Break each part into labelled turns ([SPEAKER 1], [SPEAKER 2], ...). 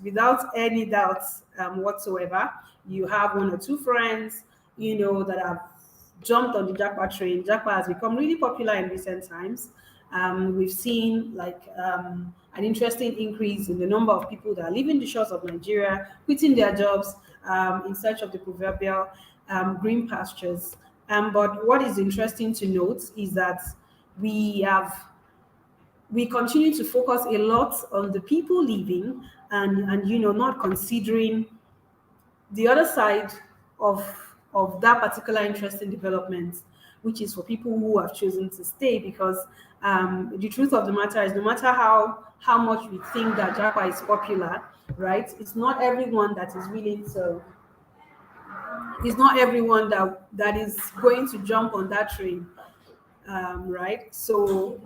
[SPEAKER 1] without any doubts whatsoever. You have one or two friends, that have jumped on the Japa train. Japa has become really popular in recent times. We've seen like an interesting increase in the number of people that are leaving the shores of Nigeria, quitting their jobs in search of the proverbial green pastures. But what is interesting to note is that we have we continue to focus a lot on the people leaving, and not considering the other side of that particular interesting development, which is for people who have chosen to stay. Because the truth of the matter is, no matter how much we think that Japa is popular, right, it's not everyone that is going to jump on that train, right? So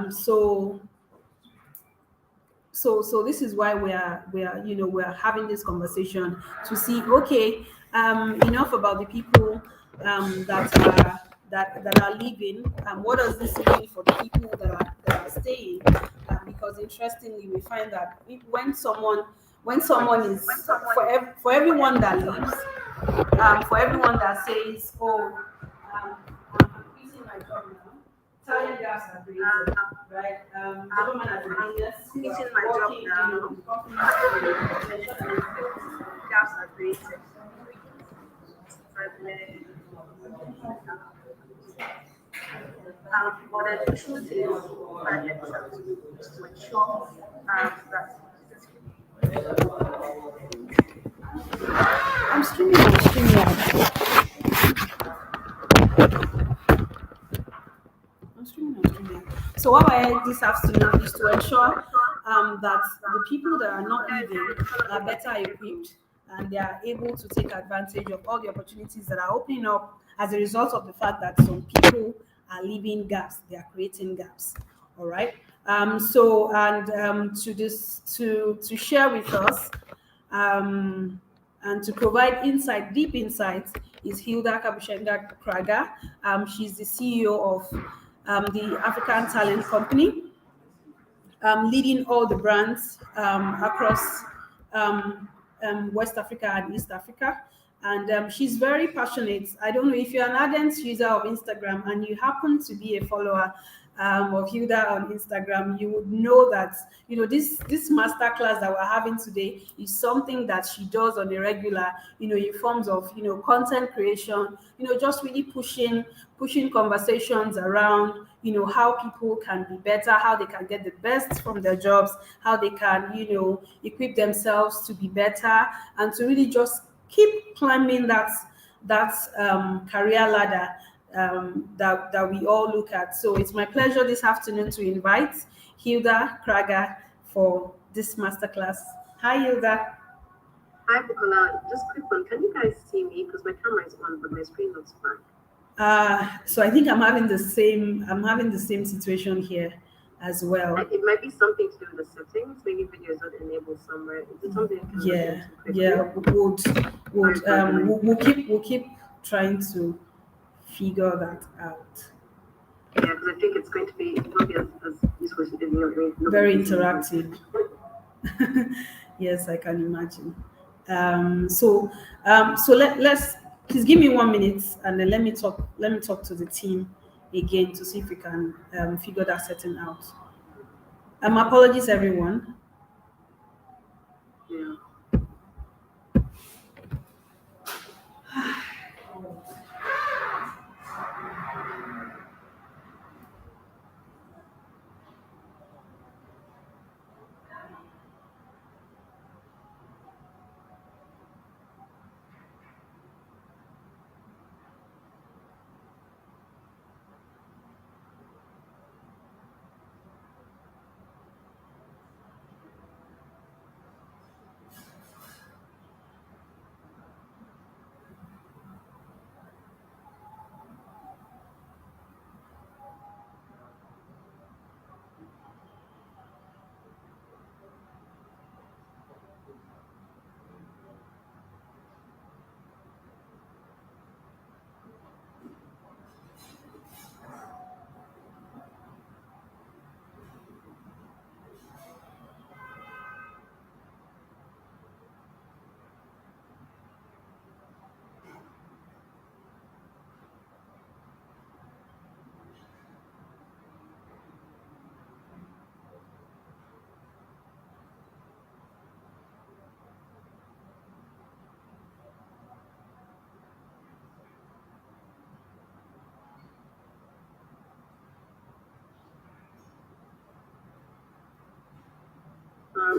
[SPEAKER 1] so this is why we're having this conversation to see, okay, enough about the people that are leaving. What does this mean for the people that are staying? Because interestingly, we find that when someone is for everyone that leaves, for everyone that says, oh, I'm quitting my job now, talent gaps are created, right? Government has a business, quitting my job now, companies gaps are created. But the truth is that it's up to ensure that I'm streaming on StreamYard. I'm streaming on StreamYard. So what I this afternoon is to ensure that the people that are not leaving are better equipped, and they are able to take advantage of all the opportunities that are opening up as a result of the fact that some people are leaving gaps, they are creating gaps. All right. So and to share with us and to provide deep insights, is Hilda Kragha. She's the CEO of the African Talent Company, leading all the brands across West Africa and East Africa. And she's very passionate. I don't know if you're an ardent user of Instagram and you happen to be a follower of Hilda on Instagram, you would know that this masterclass that we're having today is something that she does on a regular, in forms of content creation, just really pushing conversations around how people can be better, how they can get the best from their jobs, how they can equip themselves to be better, and to really just keep climbing that career ladder that we all look at. So it's my pleasure this afternoon to invite Hilda Kragha for this masterclass. Hi, Hilda.
[SPEAKER 2] Hi, Bukola. Just quick one. Can you guys see me? Because my camera is on, but my screen looks blank.
[SPEAKER 1] So I think I'm having the same situation here as well.
[SPEAKER 2] It might be something to do with the settings. Maybe video is not enabled somewhere. Is it something?
[SPEAKER 1] Yeah. We'll keep trying to figure that out.
[SPEAKER 2] Yeah, because I think it's going to be as useful as it is.
[SPEAKER 1] Very interactive. Yes, I can imagine. So let's please give me 1 minute, and then let me talk to the team again to see if we can figure that setting out. Apologies, everyone.
[SPEAKER 2] Yeah.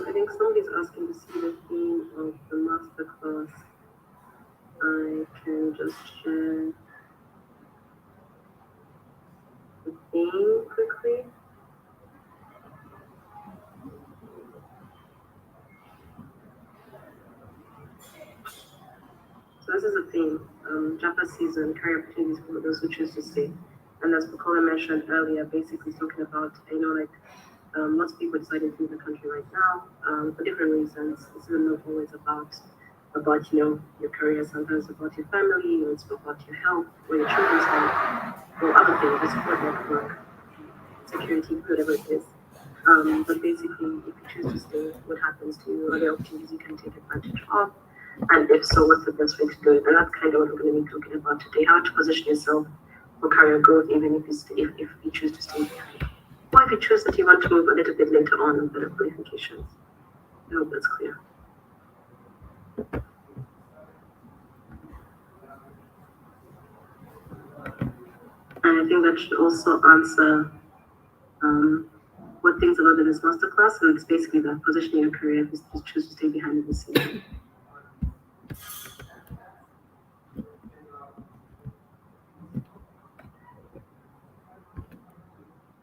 [SPEAKER 2] I think somebody's asking to see the theme of the masterclass. I can just share the theme quickly. So this is a theme. Japa season, career opportunities for those who choose to stay. And as Bukola mentioned earlier, basically talking about, lots of people deciding to leave the country right now for different reasons. It's not always about your career. Sometimes it's about your family, or it's about your health, or your children's health, or other things, the support network, security, whatever it is. But basically, if you choose to stay, what happens to you? Are there opportunities you can take advantage of? And if so, what's the best way to do it? And that's kind of what we're going to be talking about today: how to position yourself for career growth, even if you choose to stay behind. Or if you choose that you want to move a little bit later on with better qualifications. I hope that's clear. And I think that should also answer what things about in this masterclass. And it's basically that positioning your career if you choose to stay behind the scene.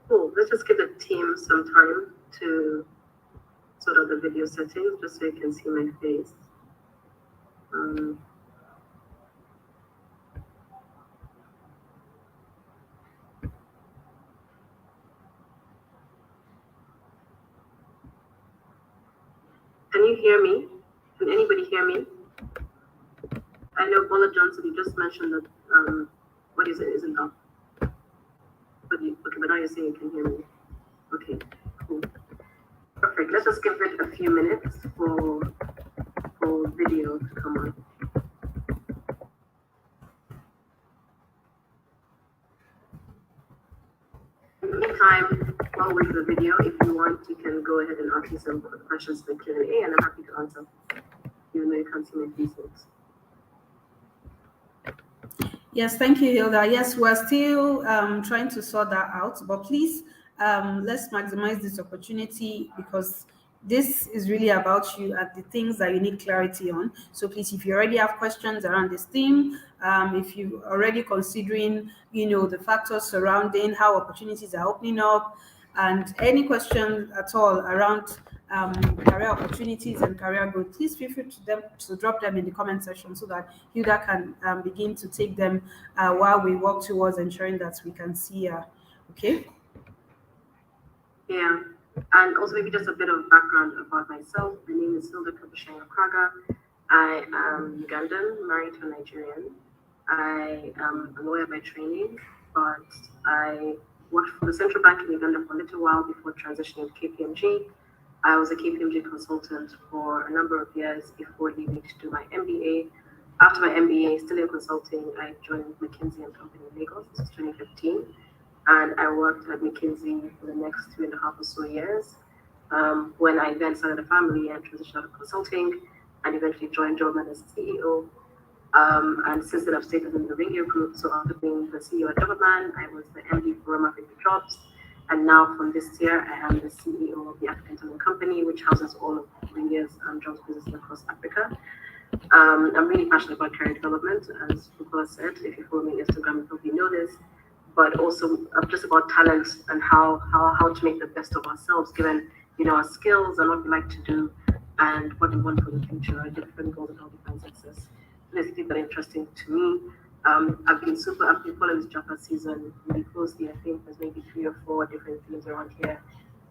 [SPEAKER 2] Cool. Let's just give the team some time to sort out the video settings just so you can see my face. Can you hear me? Can anybody hear me? I know Bola Johnson, you just mentioned that what is it isn't up. But now you're saying you can hear me. Okay, cool. Perfect. Let's just give it a few minutes for video to come on. In the meantime, while we wait for the video, if you want, you can go ahead and ask me some questions in the Q&A, and I'm happy to answer, even though you can't see my faces.
[SPEAKER 1] Yes, thank you, Hilda. Yes, we're still trying to sort that out, but please, let's maximize this opportunity because this is really about you and the things that you need clarity on. So please, if you already have questions around this theme, if you're already considering, the factors surrounding how opportunities are opening up, and any questions at all around career opportunities and career growth, please feel free to drop them in the comment section so that Hilda can begin to take them while we work towards ensuring that we can see her. Okay?
[SPEAKER 2] Yeah, and also maybe just a bit of background about myself. My name is Hilda Kragha. I am Ugandan, married to a Nigerian. I am a lawyer by training, but I worked for the central bank in Uganda for a little while before transitioning to KPMG. I was a KPMG consultant for a number of years before leaving to do my MBA. After my MBA, still in consulting, I joined McKinsey & Company in Lagos. This was 2015. And I worked at McKinsey for the next 3.5 or so years. When I then started a family and transitioned out of consulting and eventually joined Japa as CEO. And since then, I've stayed within the Ringgir Group. So after being the CEO at Japa, I was the MD for Roma 50 Jobs. And now from this year, I am the CEO of the African Talent Company, which houses all of Ringgir's jobs businesses across Africa. I'm really passionate about career development, as Bukola said. If you follow me on Instagram, you probably know this. But also just about talent and how to make the best of ourselves, given our skills and what we like to do and what we want for the future, our different goals and how we find success. Basically, very interesting to me. I've been following this Japa season really closely. I think there's maybe 3 or 4 different themes around here.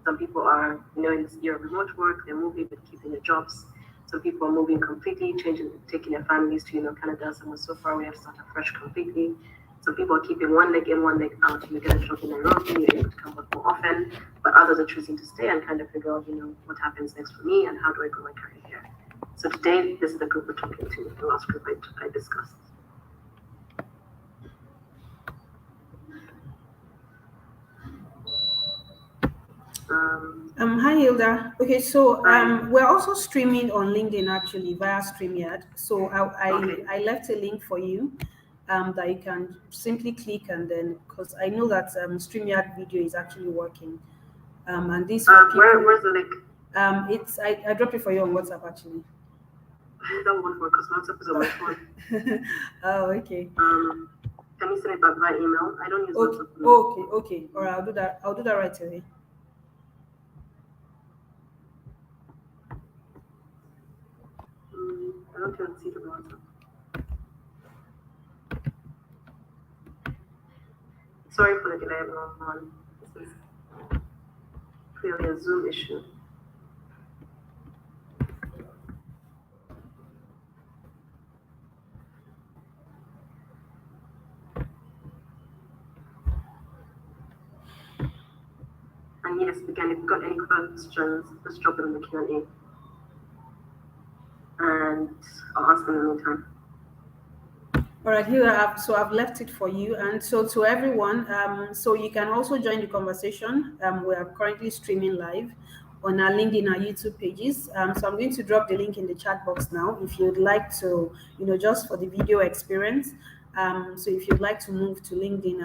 [SPEAKER 2] Some people are, in this year of remote work, they're moving but keeping their jobs. Some people are moving completely, taking their families to Canada. Some are so far away, have started fresh completely. Some people are keeping one leg in, one leg out. You get a job in Nairobi, you're able to come back more often. But others are choosing to stay and kind of figure out, what happens next for me and how do I grow my career here. So today, this is the group we're talking to, the last group I discussed.
[SPEAKER 1] Hi Hilda. Okay, so we're also streaming on LinkedIn actually via StreamYard. So I left a link for you that you can simply click, and then because I know that StreamYard video is actually working. And this
[SPEAKER 2] where's the link?
[SPEAKER 1] I dropped it for you on WhatsApp actually.
[SPEAKER 2] That won't work because WhatsApp is on my phone.
[SPEAKER 1] Oh, okay.
[SPEAKER 2] Can you send it back by email? I don't use
[SPEAKER 1] Okay,
[SPEAKER 2] WhatsApp now.
[SPEAKER 1] okay. All right, I'll do that right away.
[SPEAKER 2] I don't even see the WhatsApp. Sorry for the delay, everyone. This is clearly a Zoom issue. And yes, again, if you've got any questions, just drop them in the Q&A. And I'll ask them in the meantime.
[SPEAKER 1] All right, here I've left it for you, and so to everyone, so you can also join the conversation. We are currently streaming live on our LinkedIn, our YouTube pages. So I'm going to drop the link in the chat box now. If you'd like to, just for the video experience. So if you'd like to move to LinkedIn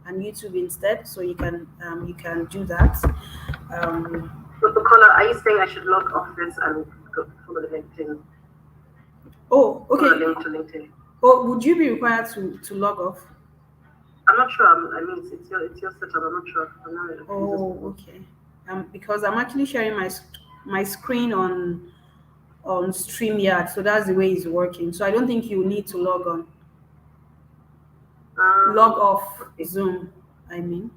[SPEAKER 1] and YouTube instead, so you can do that.
[SPEAKER 2] So Bukola, are you saying I should log off this and go follow the LinkedIn?
[SPEAKER 1] Oh, okay.
[SPEAKER 2] Follow the link to LinkedIn.
[SPEAKER 1] Oh, would you be required to log off?
[SPEAKER 2] I'm not sure. I mean, it's your setup. I'm not sure. I'm not really
[SPEAKER 1] Oh, okay. Because I'm actually sharing my screen on StreamYard, so that's the way it's working. So I don't think you need to log on. Log off
[SPEAKER 2] okay.
[SPEAKER 1] Zoom, I mean.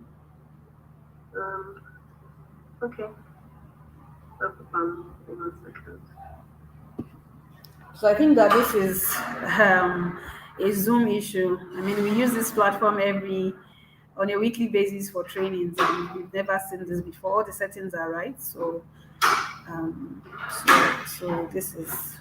[SPEAKER 2] Okay. One second.
[SPEAKER 1] So I think that this is a Zoom issue. I mean, we use this platform on a weekly basis for trainings, and we've never seen this before. All the settings are right, so so this is.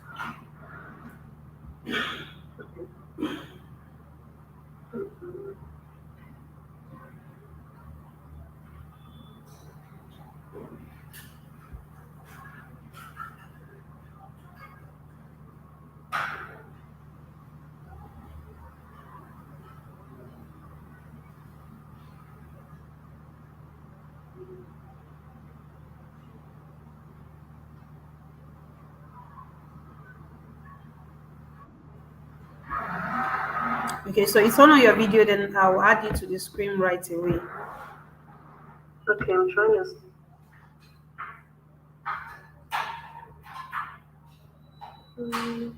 [SPEAKER 1] Okay, so it's on your video, then I'll add you to the screen right away.
[SPEAKER 2] Okay, I'm trying to.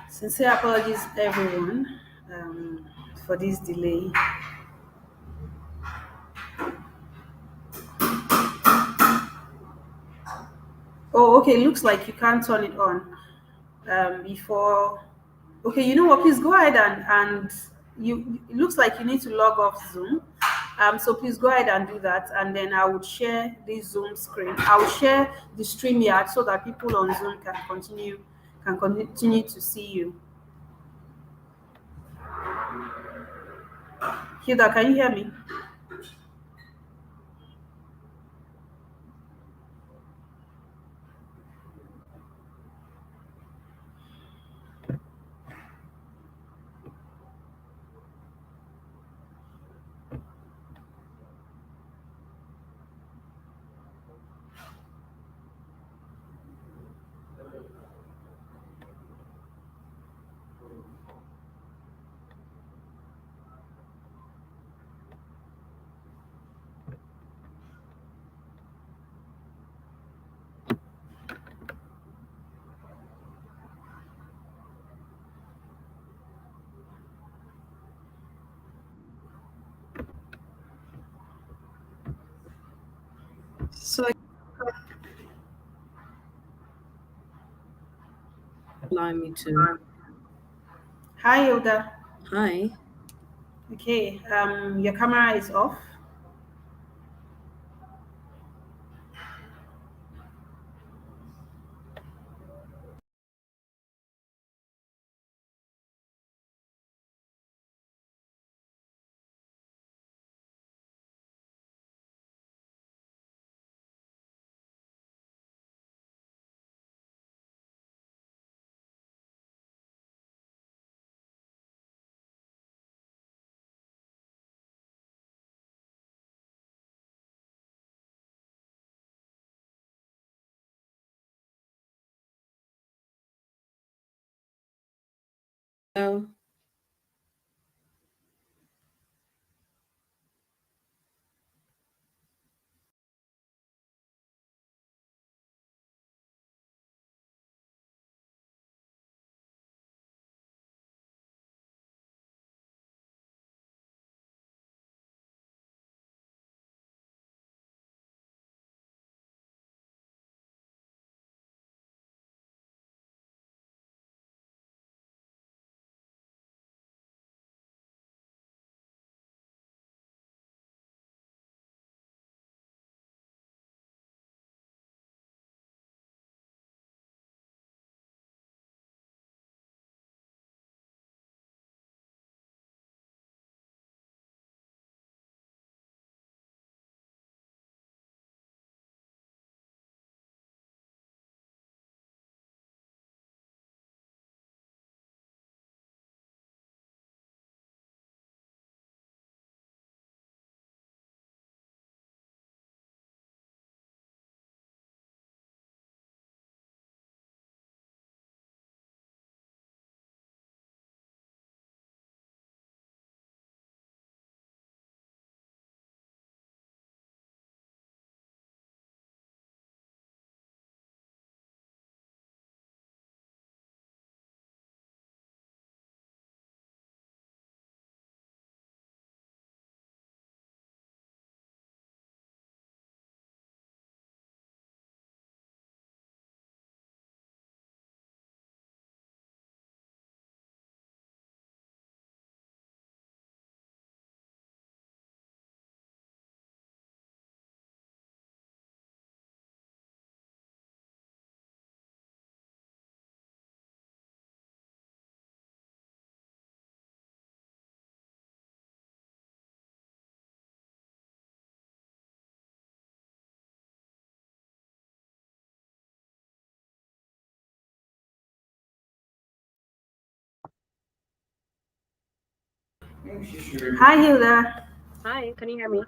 [SPEAKER 1] Sincere apologies, everyone, for this delay. Oh, okay. Looks like you can't turn it on before. Okay, you know what? Please go ahead and you. It looks like you need to log off Zoom. So please go ahead and do that, and then I would share this Zoom screen. I will share the StreamYard so that people on Zoom can continue to see you. Hilda, can you hear me?
[SPEAKER 3] So allow me to.
[SPEAKER 1] Hi, Hilda.
[SPEAKER 3] Hi.
[SPEAKER 1] Okay, your camera is off.
[SPEAKER 3] Hello.
[SPEAKER 1] Hi, Hilda.
[SPEAKER 2] Hi, can you hear me?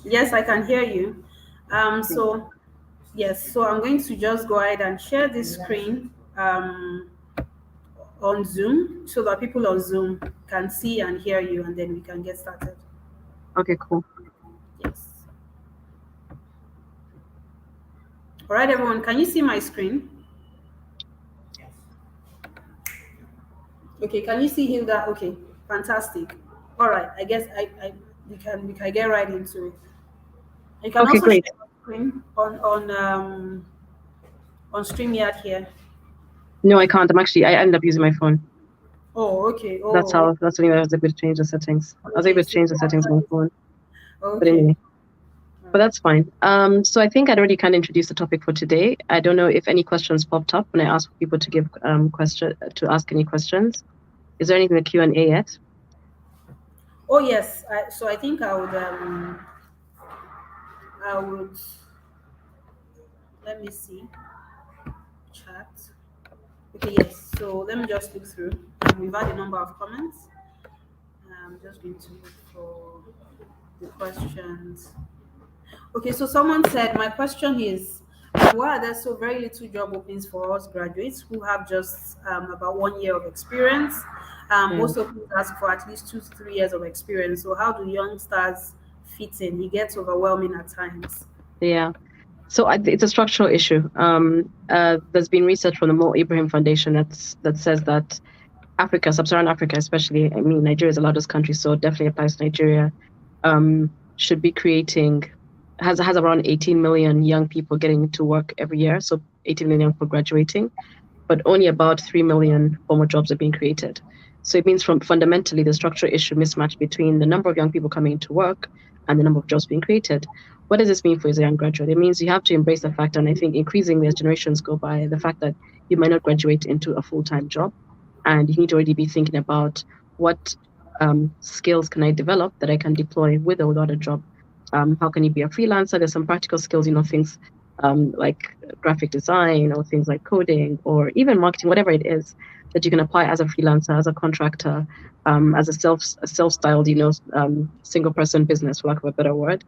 [SPEAKER 1] Yes, I can hear you.
[SPEAKER 2] Great.
[SPEAKER 1] So I'm going to just go ahead and share this screen on Zoom so that people on Zoom can see and hear you, and then we can get started.
[SPEAKER 2] Okay, cool.
[SPEAKER 1] Yes. All right, everyone, can you see my screen? Okay, can you see Hilda? Okay, fantastic. All right, I guess we can get right into it. You can
[SPEAKER 2] Okay,
[SPEAKER 1] also share
[SPEAKER 2] great.
[SPEAKER 1] your screen on StreamYard here.
[SPEAKER 2] No, I can't. I ended up using my phone.
[SPEAKER 1] Oh, okay.
[SPEAKER 2] That's
[SPEAKER 1] Oh,
[SPEAKER 2] how, that's when I was able to change the settings. I was
[SPEAKER 1] okay.
[SPEAKER 2] able to
[SPEAKER 1] So,
[SPEAKER 2] change the settings on my phone. But
[SPEAKER 1] okay.
[SPEAKER 2] anyway, but that's fine. So I think I'd already kind of introduced the topic for today. I don't know if any questions popped up when I asked people to give to ask any questions. Is there anything in the Q&A yet?
[SPEAKER 1] Oh, yes. So I think I would, let me see, chat. Okay, yes. So let me just look through. We've had a number of comments. I'm just going to look for the questions. Okay, so someone said, my question is, why are there so very little job openings for us graduates who have just about 1 year of experience?
[SPEAKER 2] Yeah.
[SPEAKER 1] Most of them ask for at least 2 to 3 years of experience. So how do youngsters fit in? It gets overwhelming at times.
[SPEAKER 2] Yeah. So it's a structural issue. There's been research from the Mo Ibrahim Foundation that says that Africa, sub-Saharan Africa especially, I mean, Nigeria is the largest country, so it definitely applies to Nigeria, should be has around 18 million young people getting to work every year, so 18 million people graduating, but only about 3 million formal jobs are being created. So it means from fundamentally the structural issue mismatch between the number of young people coming into work and the number of jobs being created. What does this mean for you as a young graduate? It means you have to embrace the fact, and I think increasingly as generations go by, the fact that you might not graduate into a full-time job, and you need to already be thinking about what skills can I develop that I can deploy with or without a job. How can you be a freelancer? There's some practical skills, things like graphic design or things like coding or even marketing, whatever it is that you can apply as a freelancer, as a contractor, as a self-styled, single person business, for lack of a better word,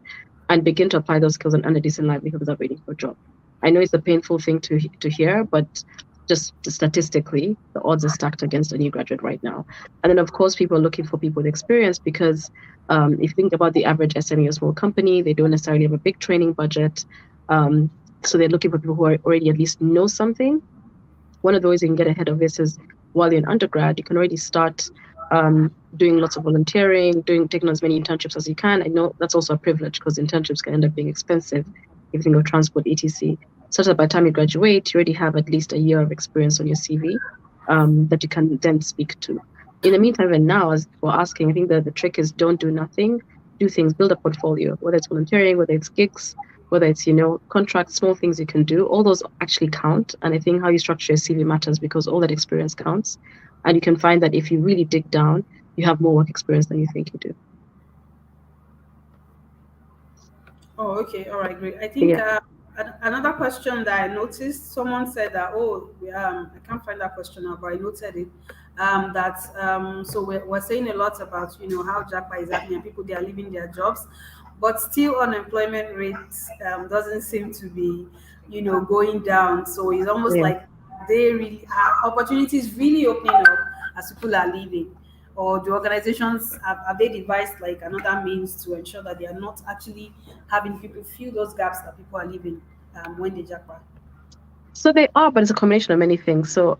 [SPEAKER 2] and begin to apply those skills and earn a decent livelihood without waiting for a job. I know it's a painful thing to hear, but
[SPEAKER 3] just statistically, the odds are stacked against a new graduate right now. And then, of course, people are looking for people with experience because if you think about the average SME or small company, they don't necessarily have a big training budget. So they're looking for people who already at least know something. One of the ways you can get ahead of this is while you're an undergrad, you can already start doing lots of volunteering, taking as many internships as you can. I know that's also a privilege because internships can end up being expensive if you think of transport, etc. Such that by the time you graduate, you already have at least a year of experience on your CV that you can then speak to. In the meantime, and now, as we're asking, I think that the trick is don't do nothing, do things, build a portfolio, whether it's volunteering, whether it's gigs, whether it's, contracts, small things you can do, all those actually count. And I think how you structure your CV matters because all that experience counts. And you can find that if you really dig down, you have more work experience than you think you do.
[SPEAKER 1] Oh, okay. All right, great. I think another question that I noticed, someone said that, I can't find that question now, but I noted it. So we're saying a lot about, how Japa is happening and people, they are leaving their jobs, but still unemployment rates doesn't seem to be, going down. So it's almost like they really opportunities really opening up as people are leaving. Or the organizations have they devised like another means to ensure that they are not actually having people fill those gaps that people are leaving when they japa?
[SPEAKER 3] So they are, but it's a combination of many things. So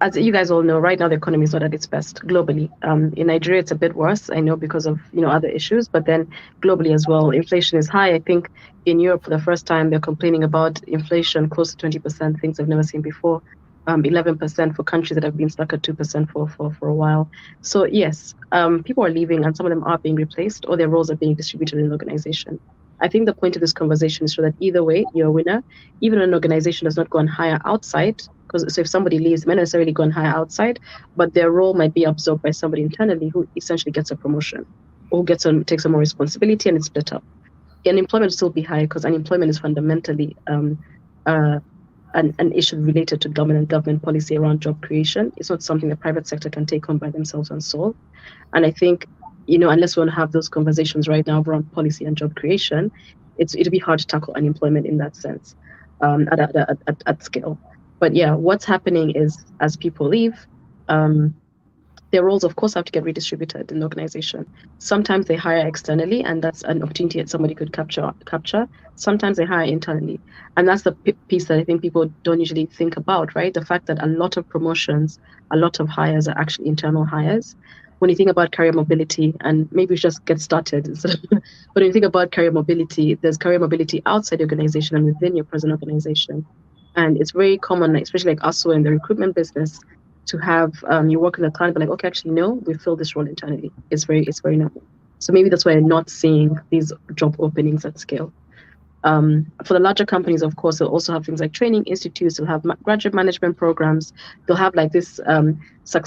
[SPEAKER 3] as you guys all know, right now the economy is not at its best globally. In Nigeria, it's a bit worse, I know, because of other issues, but then globally as well, inflation is high. I think in Europe, for the first time, they're complaining about inflation close to 20%, things I've never seen before. 11% for countries that have been stuck at 2% for a while. So yes, people are leaving, and some of them are being replaced, or their roles are being distributed in the organization. I think the point of this conversation is so that either way, you're a winner. Even when an organization does not go on hire outside, so if somebody leaves, they may not necessarily go on hire outside, but their role might be absorbed by somebody internally who essentially gets a promotion or takes on more responsibility, and it's split up. Unemployment will still be high because unemployment is fundamentally an issue related to government policy around job creation. It's not something the private sector can take on by themselves and solve. And I think, unless we want to have those conversations right now around policy and job creation, it'll be hard to tackle unemployment in that sense at scale. But yeah, what's happening is as people leave, their roles, of course, have to get redistributed in the organization. Sometimes they hire externally, and that's an opportunity that somebody could capture. Sometimes they hire internally. And that's the piece that I think people don't usually think about, right? The fact that a lot of promotions, a lot of hires are actually internal hires. When you think about career mobility, and maybe we just get started, but when you think about career mobility, there's career mobility outside the organization and within your present organization. And it's very common, especially like us who are in the recruitment business, to have you work with a client, but like, okay, actually, no, we fill this role internally. It's very normal. So maybe that's why you're not seeing these job openings at scale. For the larger companies, of course, they'll also have things like training institutes, they'll have graduate management programs, they'll have like this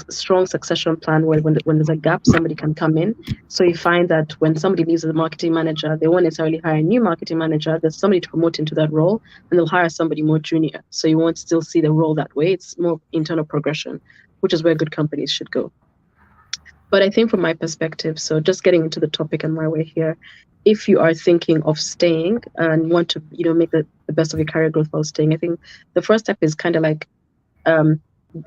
[SPEAKER 3] strong succession plan where when there's a gap, somebody can come in. So you find that when somebody leaves as a marketing manager, they won't necessarily hire a new marketing manager, there's somebody to promote into that role, and they'll hire somebody more junior. So you won't still see the role that way. It's more internal progression, which is where good companies should go. But I think from my perspective, so just getting into the topic and why we're here, if you are thinking of staying and want to, make the best of your career growth while staying, I think the first step is kind of like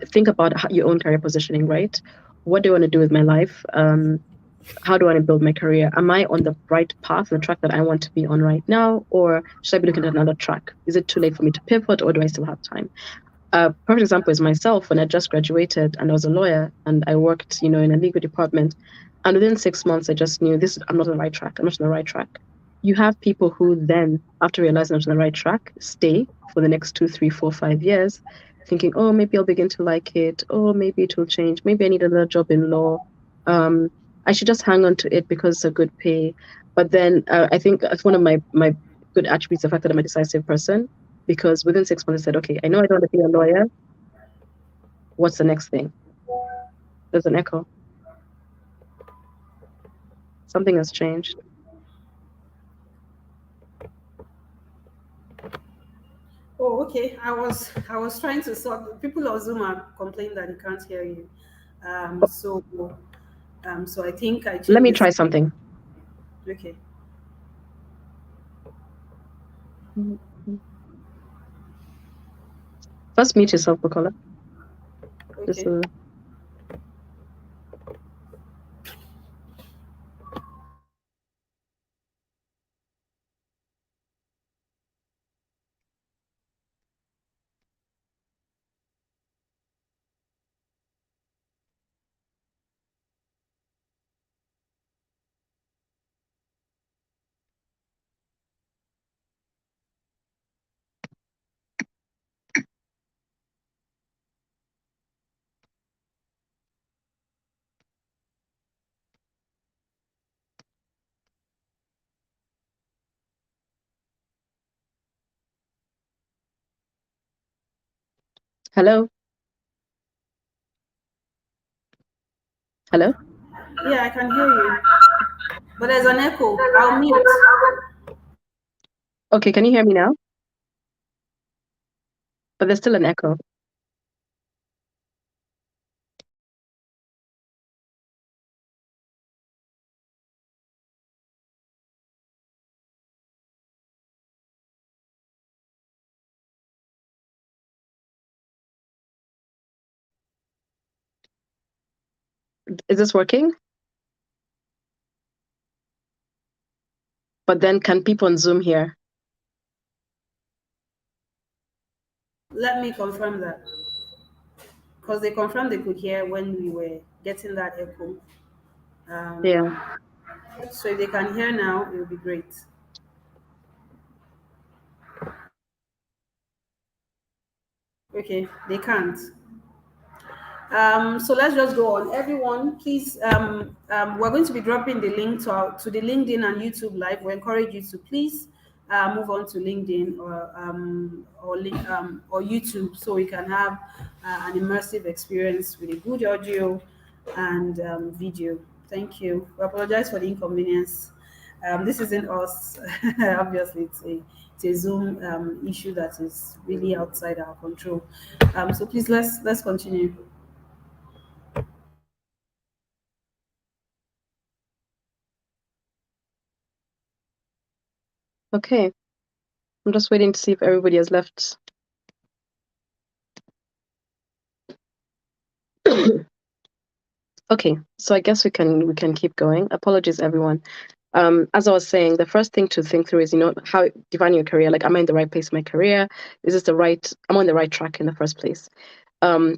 [SPEAKER 3] think about your own career positioning, right? What do I want to do with my life? How do I want to build my career? Am I on the right path, the track that I want to be on right now? Or should I be looking at another track? Is it too late for me to pivot, or do I still have time? A perfect example is myself when I just graduated and I was a lawyer and I worked, in a legal department. And within 6 months, I just knew I'm not on the right track. I'm not on the right track. You have people who then, after realizing I'm not on the right track, stay for the next 2, 3, 4, 5 years, thinking, oh, maybe I'll begin to like it. Oh, maybe it will change. Maybe I need another job in law. I should just hang on to it because it's a good pay. But then I think that's one of my good attributes, the fact that I'm a decisive person. Because within 6 months, I said, okay, I know I don't want to be a lawyer. What's the next thing? There's an echo. Something has changed.
[SPEAKER 1] Oh, okay. I was trying to sort. People on Zoom are complaining that they can't hear you. So I think I.
[SPEAKER 3] Let me try something.
[SPEAKER 1] Okay.
[SPEAKER 3] First, mute yourself, Bukola.
[SPEAKER 1] Okay.
[SPEAKER 3] Hello? Hello?
[SPEAKER 1] Yeah, I can hear you. But there's an echo. I'll mute.
[SPEAKER 3] Okay, can you hear me now? But there's still an echo. Is this working? But then can people on Zoom hear?
[SPEAKER 1] Let me confirm that. Because they confirmed they could hear when we were getting that echo.
[SPEAKER 3] Yeah.
[SPEAKER 1] So if they can hear now, it will be great. Okay, they can't. So let's just go on. Everyone, please, we're going to be dropping the link to the LinkedIn and YouTube live. We encourage you to please move on to LinkedIn or YouTube so we can have an immersive experience with a good audio and video. Thank you. We apologize for the inconvenience. This isn't us. Obviously, it's a Zoom issue that is really outside our control. So please let's continue.
[SPEAKER 3] Okay. I'm just waiting to see if everybody has left. Okay, so I guess we can keep going. Apologies, everyone. As I was saying, the first thing to think through is, how define your career. Like, am I in the right place in my career? Is this I'm on the right track in the first place?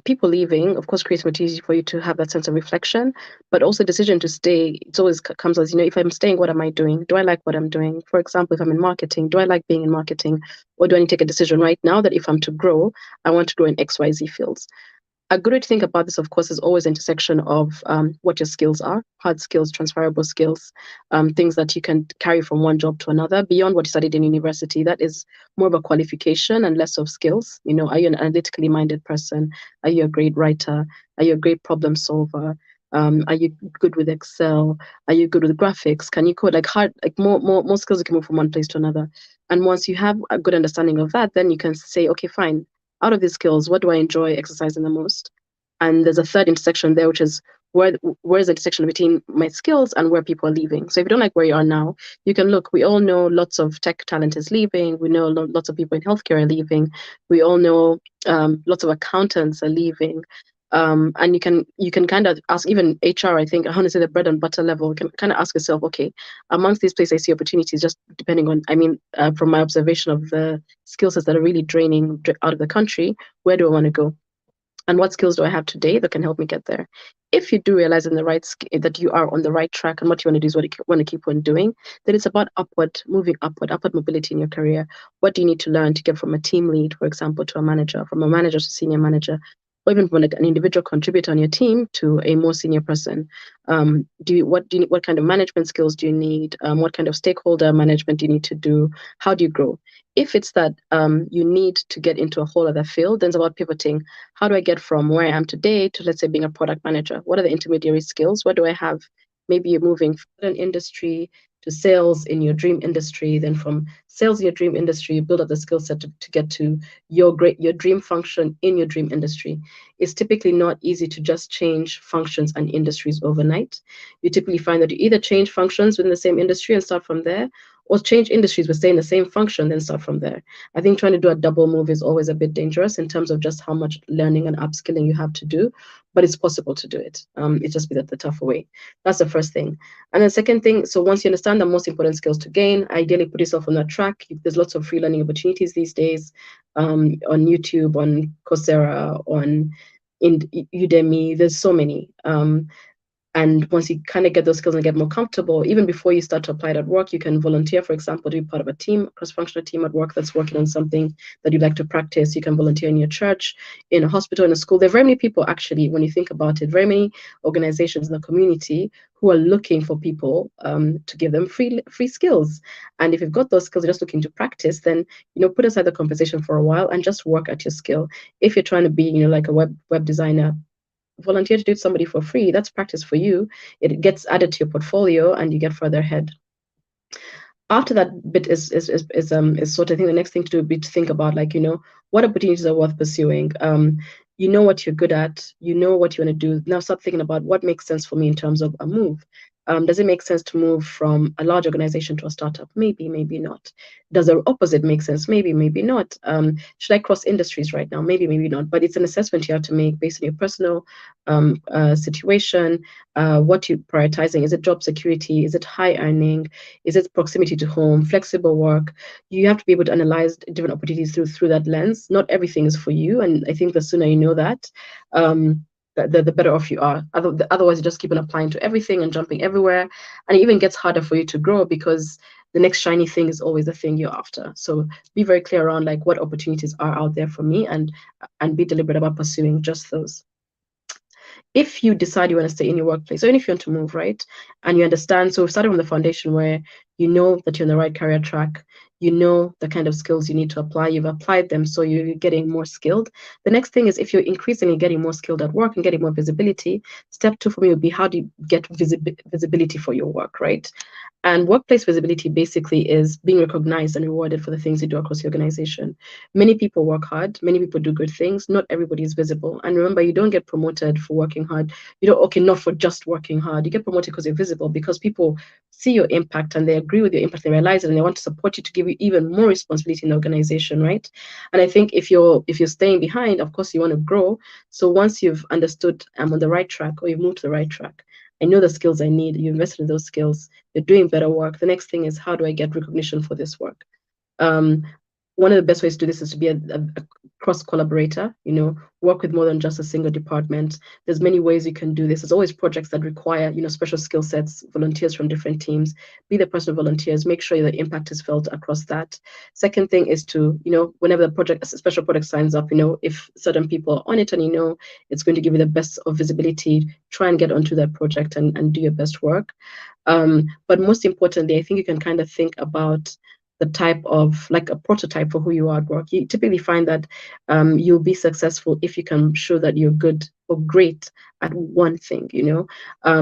[SPEAKER 3] People leaving, of course, creates an opportunity for you to have that sense of reflection, but also decision to stay. It's always comes as, if I'm staying, what am I doing? Do I like what I'm doing? For example, if I'm in marketing, do I like being in marketing? Or do I need to take a decision right now that if I'm to grow, I want to grow in XYZ fields? A good way to think about this, of course, is always intersection of what your skills are, hard skills, transferable skills, things that you can carry from one job to another beyond what you studied in university. That is more of a qualification and less of skills. Are you an analytically minded person? Are you a great writer? Are you a great problem solver? Are you good with Excel? Are you good with graphics? Can you code? Like more skills you can move from one place to another. And once you have a good understanding of that, then you can say, okay, fine. Out of these skills, what do I enjoy exercising the most? And there's a third intersection there, which is where's the intersection between my skills and where people are leaving. So if you don't like where you are now, you can look. We all know lots of tech talent is leaving. We know lots of people in healthcare are leaving. We all know lots of accountants are leaving. And you can kind of ask, even HR, I think, I want to say the bread and butter level, you can kind of ask yourself, okay, amongst these places I see opportunities, just depending on, from my observation of the skill sets that are really draining out of the country, where do I want to go? And what skills do I have today that can help me get there? If you do realize that you are on the right track and what you want to do is what you want to keep on doing, then it's about moving upward mobility in your career. What do you need to learn to get from a team lead, for example, to a manager, from a manager to senior manager, or even from an individual contributor on your team to a more senior person? What kind of management skills do you need? What kind of stakeholder management do you need to do? How do you grow? If it's that you need to get into a whole other field, then it's about pivoting. How do I get from where I am today to, let's say, being a product manager? What are the intermediary skills? What do I have? Maybe you're moving from an industry to sales in your dream industry, then from sales in your dream industry, you build up the skill set to get to your dream function in your dream industry. It's typically not easy to just change functions and industries overnight. You typically find that you either change functions within the same industry and start from there, or change industries but stay in the same function, then start from there. I think trying to do a double move is always a bit dangerous in terms of just how much learning and upskilling you have to do, but it's possible to do it. It's just be the tougher way. That's the first thing. And the second thing, so once you understand the most important skills to gain, ideally put yourself on that track. There's lots of free learning opportunities these days, on YouTube, on Coursera, on in Udemy. There's so many. And once you kind of get those skills and get more comfortable, even before you start to apply it at work, you can volunteer, for example, to be part of a team, cross-functional team at work that's working on something that you'd like to practice. You can volunteer in your church, in a hospital, in a school. There are very many people, actually, when you think about it, very many organizations in the community who are looking for people to give them free skills. And if you've got those skills, you're just looking to practice, then, put aside the conversation for a while and just work at your skill. If you're trying to be, like a web designer, volunteer to do it somebody for free. That's practice for you. It gets added to your portfolio and you get further ahead. After that bit is sort of, I think the next thing to do would be to think about, like, what opportunities are worth pursuing. You know what you're good at, you know what you want to do. Now start thinking about what makes sense for me in terms of a move. Does it make sense to move from a large organization to a startup? Maybe, maybe not. Does the opposite make sense? Maybe, maybe not. Should I cross industries right now? Maybe, maybe not. But it's an assessment you have to make based on your personal situation. What you're prioritizing. Is it job security? Is it high earning? Is it proximity to home? Flexible work? You have to be able to analyze different opportunities through that lens. Not everything is for you. And I think the sooner you know that, the better off you are. Otherwise, you just keep on applying to everything and jumping everywhere. And it even gets harder for you to grow because the next shiny thing is always the thing you're after. So be very clear around like what opportunities are out there for me and be deliberate about pursuing just those. If you decide you want to stay in your workplace, or even if you want to move, right, and you understand, so starting from the foundation where you know that you're on the right career track, you know the kind of skills you need to apply, you've applied them, so you're getting more skilled. The next thing is if you're increasingly getting more skilled at work and getting more visibility, step 2 for me would be how do you get visibility for your work, right? And workplace visibility basically is being recognized and rewarded for the things you do across the organization. Many people work hard, many people do good things, not everybody is visible. And remember, you don't get promoted for working hard. You don't, okay, not for just working hard. You get promoted because you're visible, because people see your impact and they agree with your impact, they realize it, and they want to support you to give you even more responsibility in the organization, right? And I think if you're staying behind, of course you want to grow. So once you've understood I'm on the right track, or you've moved to the right track, I know the skills I need, you invested in those skills, you're doing better work. The next thing is, how do I get recognition for this work? One of the best ways to do this is to be a cross collaborator, work with more than just a single department. There's many ways you can do this. There's always projects that require, special skill sets, volunteers from different teams. Be the person who volunteers, make sure the impact is felt across that. Second thing is to, whenever a special project signs up, if certain people are on it and it's going to give you the best of visibility, try and get onto that project and do your best work. But most importantly, I think you can kind of think about the type of, like a prototype for who you are at work. You typically find that you'll be successful if you can show that you're good or great at one thing,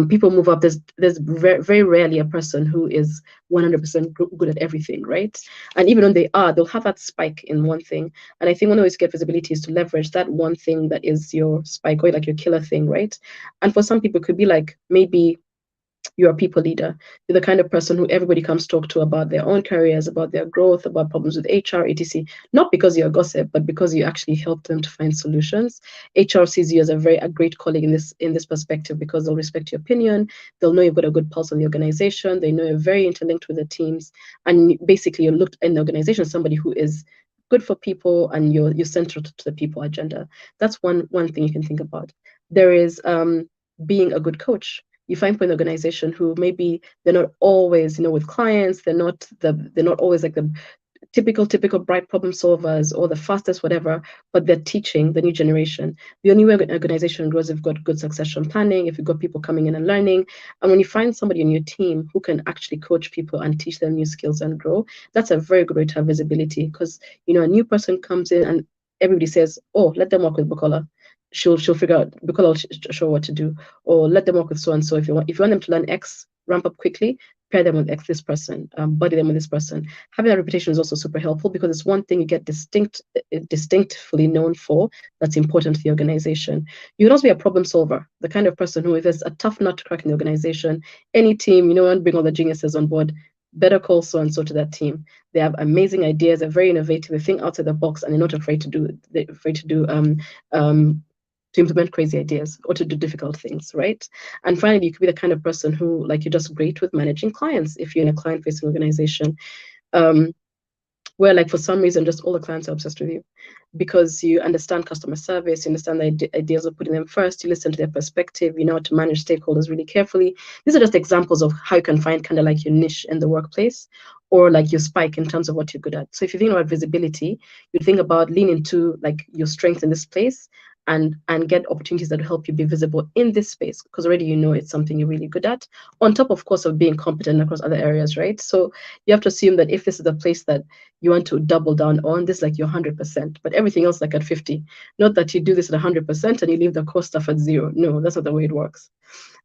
[SPEAKER 3] People move up. There's very, very rarely a person who is 100% good at everything, right? And even when they'll have that spike in one thing. And I think one of the ways to get visibility is to leverage that one thing that is your spike, or like your killer thing, right? And for some people, it could be like, maybe you're a people leader. You're the kind of person who everybody comes talk to about their own careers, about their growth, about problems with HR, etc. Not because you're a gossip, but because you actually help them to find solutions. HR sees you as a great colleague in this perspective, because they'll respect your opinion. They'll know you've got a good pulse on the organization. They know you're very interlinked with the teams, and basically you're looked in the organization as somebody who is good for people, and you're central to the people agenda. That's one thing you can think about. There is being a good coach. You find people in the organization who maybe they're not always, with clients, they're not always like the typical bright problem solvers or the fastest whatever, but they're teaching the new generation. The only way an organization grows if you've got good succession planning, if you've got people coming in and learning. And when you find somebody in your team who can actually coach people and teach them new skills and grow, that's a very good way to have visibility, because, a new person comes in and everybody says, oh, let them work with Bukola. She'll figure out, Bukola will show what to do, or let them work with so and so. If you want them to learn X, ramp up quickly, pair them with this person, buddy them with this person. Having that reputation is also super helpful, because it's one thing you get distinctly known for that's important to the organization. You can also be a problem solver, the kind of person who, if there's a tough nut to crack in the organization, any team, and bring all the geniuses on board, better call so and so to that team. They have amazing ideas. They're very innovative. They think outside the box, and they're not afraid to do. They're afraid to do to implement crazy ideas or to do difficult things, right? And finally, you could be the kind of person who, like, you're just great with managing clients if you're in a client-facing organization. Where, like, for some reason just all the clients are obsessed with you because you understand customer service, you understand the ideas of putting them first, you listen to their perspective, you know how to manage stakeholders really carefully. These are just examples of how you can find kind of like your niche in the workplace, or like your spike in terms of what you're good at. So if you think about visibility, you think about lean into like your strength in this place, and get opportunities that will help you be visible in this space, because already you know it's something you're really good at, on top of course of being competent across other areas, right? So you have to assume that if this is the place that you want to double down on, this like your 100%, but everything else like at 50. Not that you do this at 100% and you leave the core stuff at 0. No, that's not the way it works.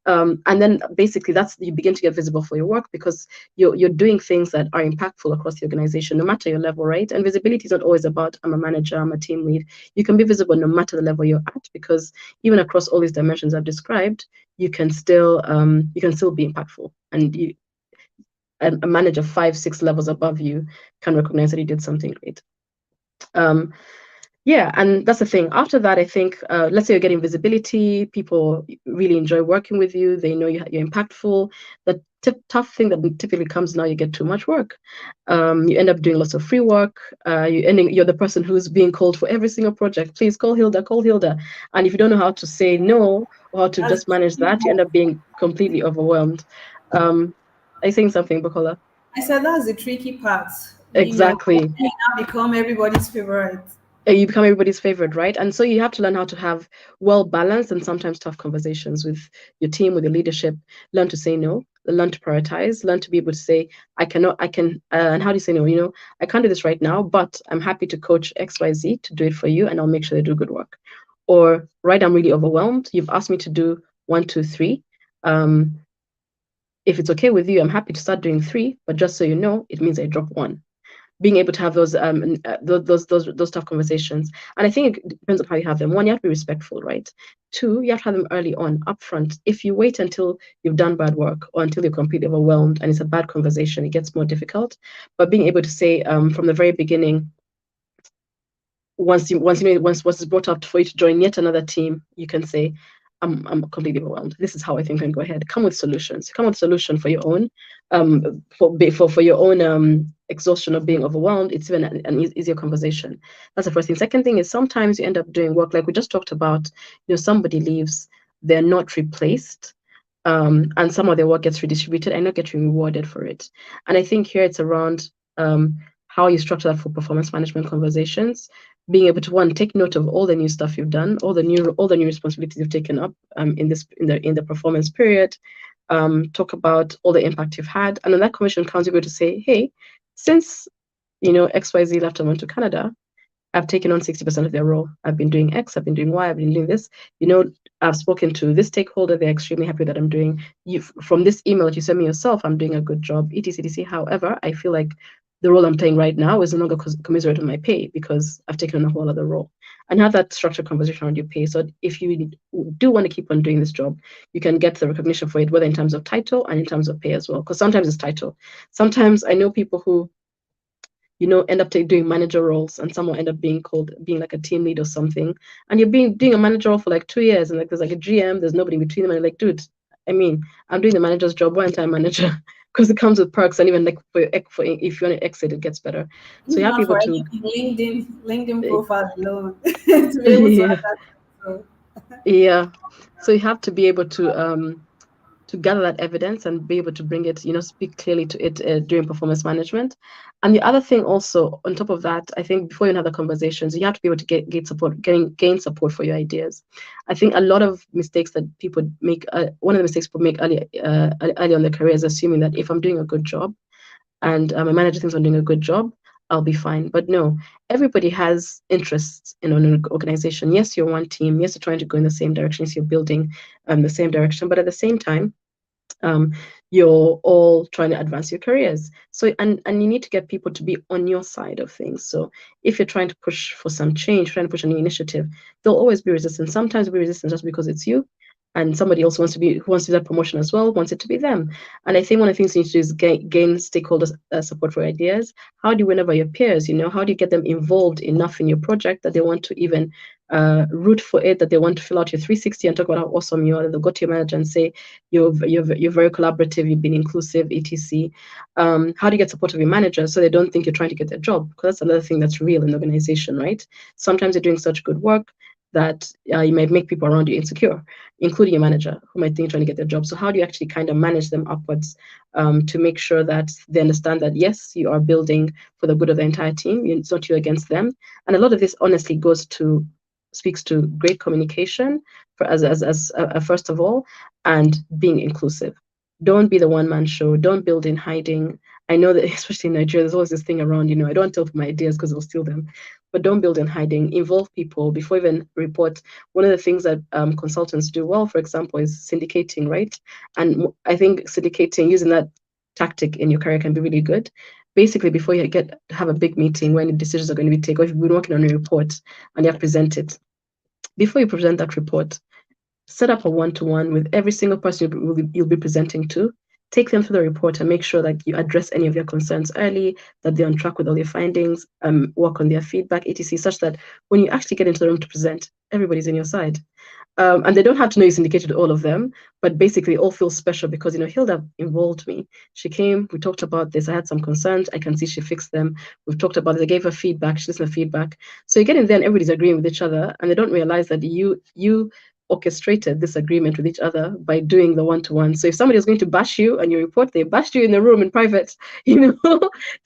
[SPEAKER 3] And then basically that's, you begin to get visible for your work because you're doing things that are impactful across the organization, no matter your level, right? And visibility is not always about I'm a manager, I'm a team lead. You can be visible no matter the level you're at, because even across all these dimensions I've described, you can still be impactful. And a manager 5-6 levels above you can recognize that you did something great. Yeah, and that's the thing. After that, I think, let's say you're getting visibility, people really enjoy working with you, they know you're impactful. The tough thing that typically comes now, you get too much work. You end up doing lots of free work. You're the person who's being called for every single project. Please call Hilda, call Hilda. And if you don't know how to say no, or how to just manage that, you end up being completely overwhelmed. Are you saying something, Bukola?
[SPEAKER 1] I said that's the tricky part.
[SPEAKER 3] Exactly.
[SPEAKER 1] You now become everybody's favorite.
[SPEAKER 3] You become everybody's favorite, right? And so you have to learn how to have well-balanced and sometimes tough conversations with your team, with your leadership. Learn to say no, learn to prioritize, learn to be able to say, and how do you say no? I can't do this right now, but I'm happy to coach XYZ to do it for you, and I'll make sure they do good work. Or, right, I'm really overwhelmed. You've asked me to do 1, 2, 3. If it's okay with you, I'm happy to start doing 3, but just so you know, it means I drop 1. Being able to have those tough conversations. And I think it depends on how you have them. 1, you have to be respectful, right? 2, you have to have them early on, upfront. If you wait until you've done bad work or until you're completely overwhelmed and it's a bad conversation, it gets more difficult. But being able to say from the very beginning, once it's brought up for you to join yet another team, you can say, I'm completely overwhelmed. This is how I think I can go ahead. Come with solutions. Come with a solution for your own, for your own exhaustion of being overwhelmed. It's even an easier conversation. That's the first thing. Second thing is sometimes you end up doing work like we just talked about. Somebody leaves, they're not replaced, and some of their work gets redistributed and not getting rewarded for it. And I think here it's around how you structure that for performance management conversations. Being able to, 1, take note of all the new stuff you've done, all the new responsibilities you've taken up in the performance period. Talk about all the impact you've had, and when that commission comes, you're going to say, hey, since XYZ left and went to Canada, I've taken on 60% of their role. I've been doing X, I've been doing Y, I've been doing this. I've spoken to this stakeholder, they're extremely happy that I'm doing. From this email that you sent me yourself, I'm doing a good job, etc. However, I feel like the role I'm playing right now is no longer commensurate with my pay because I've taken on a whole other role. And have that structured conversation around your pay. So if you do want to keep on doing this job, you can get the recognition for it, whether in terms of title and in terms of pay as well. Because sometimes it's title. Sometimes I know people who end up doing manager roles, and some will end up being like a team lead or something. And you're doing a manager role for like 2 years, and like there's like a GM, there's nobody between them, and you're like, dude, I'm doing the manager's job. Why aren't I a manager? Because it comes with perks, and even like for if you want to exit, it gets better. So you have people to
[SPEAKER 1] LinkedIn profile alone to be able to have that. So.
[SPEAKER 3] Yeah, so you have to be able to gather that evidence and be able to bring it, speak clearly to it during performance management. And the other thing also, on top of that, I think before you have the conversations, you have to be able to gain support for your ideas. I think a lot of mistakes that people make, one of the mistakes people make early on their career is assuming that if I'm doing a good job and my manager thinks I'm doing a good job, I'll be fine. But no, everybody has interests in an organization. Yes, you're one team. Yes, you're trying to go in the same direction. Yes, you're building the same direction. But at the same time, you're all trying to advance your careers. So, and you need to get people to be on your side of things. So if you're trying to push for some change, trying to push a new initiative, there'll always be resistance. Sometimes there'll be resistance just because it's you. and somebody else wants to be who wants to do that promotion as well wants it to be them. And I think one of the things you need to do is gain stakeholders support for ideas. How do you win over your peers? How do you get them involved enough in your project that they want to even root for it, that they want to fill out your 360 and talk about how awesome you are, that they'll go to your manager and say you're very collaborative, you've been inclusive, etc. How do you get support of your manager so they don't think you're trying to get their job? Because that's another thing that's real in the organization, right? Sometimes you're doing such good work that you might make people around you insecure, including your manager, who might think you're trying to get their job. So how do you actually kind of manage them upwards to make sure that they understand that, yes, you are building for the good of the entire team, it's not you against them. And a lot of this honestly speaks to great communication first of all, and being inclusive. Don't be the one-man show. Don't build in hiding. I know that especially in Nigeria, there's always this thing around, I don't tell people my ideas because they'll steal them. But don't build in hiding. Involve people before even report. One of the things that consultants do well, for example, is syndicating, right? And I think syndicating, using that tactic in your career can be really good. Basically, before you have a big meeting when the decisions are going to be taken, or if you've been working on a report and you have to present it, before you present that report, set up a one-to-one with every single person you'll be presenting to. Take them through the report and make sure that you address any of their concerns early, that they're on track with all your findings, work on their feedback, etc., such that when you actually get into the room to present, everybody's on your side. And they don't have to know you syndicated all of them, but basically all feel special because, Hilda involved me. She came, we talked about this, I had some concerns, I can see she fixed them. We've talked about it, I gave her feedback, she listened to feedback. So you get in there and everybody's agreeing with each other, and they don't realize that you orchestrated this agreement with each other by doing the one-to-one. So if somebody is going to bash you and you report, they bashed you in the room in private, they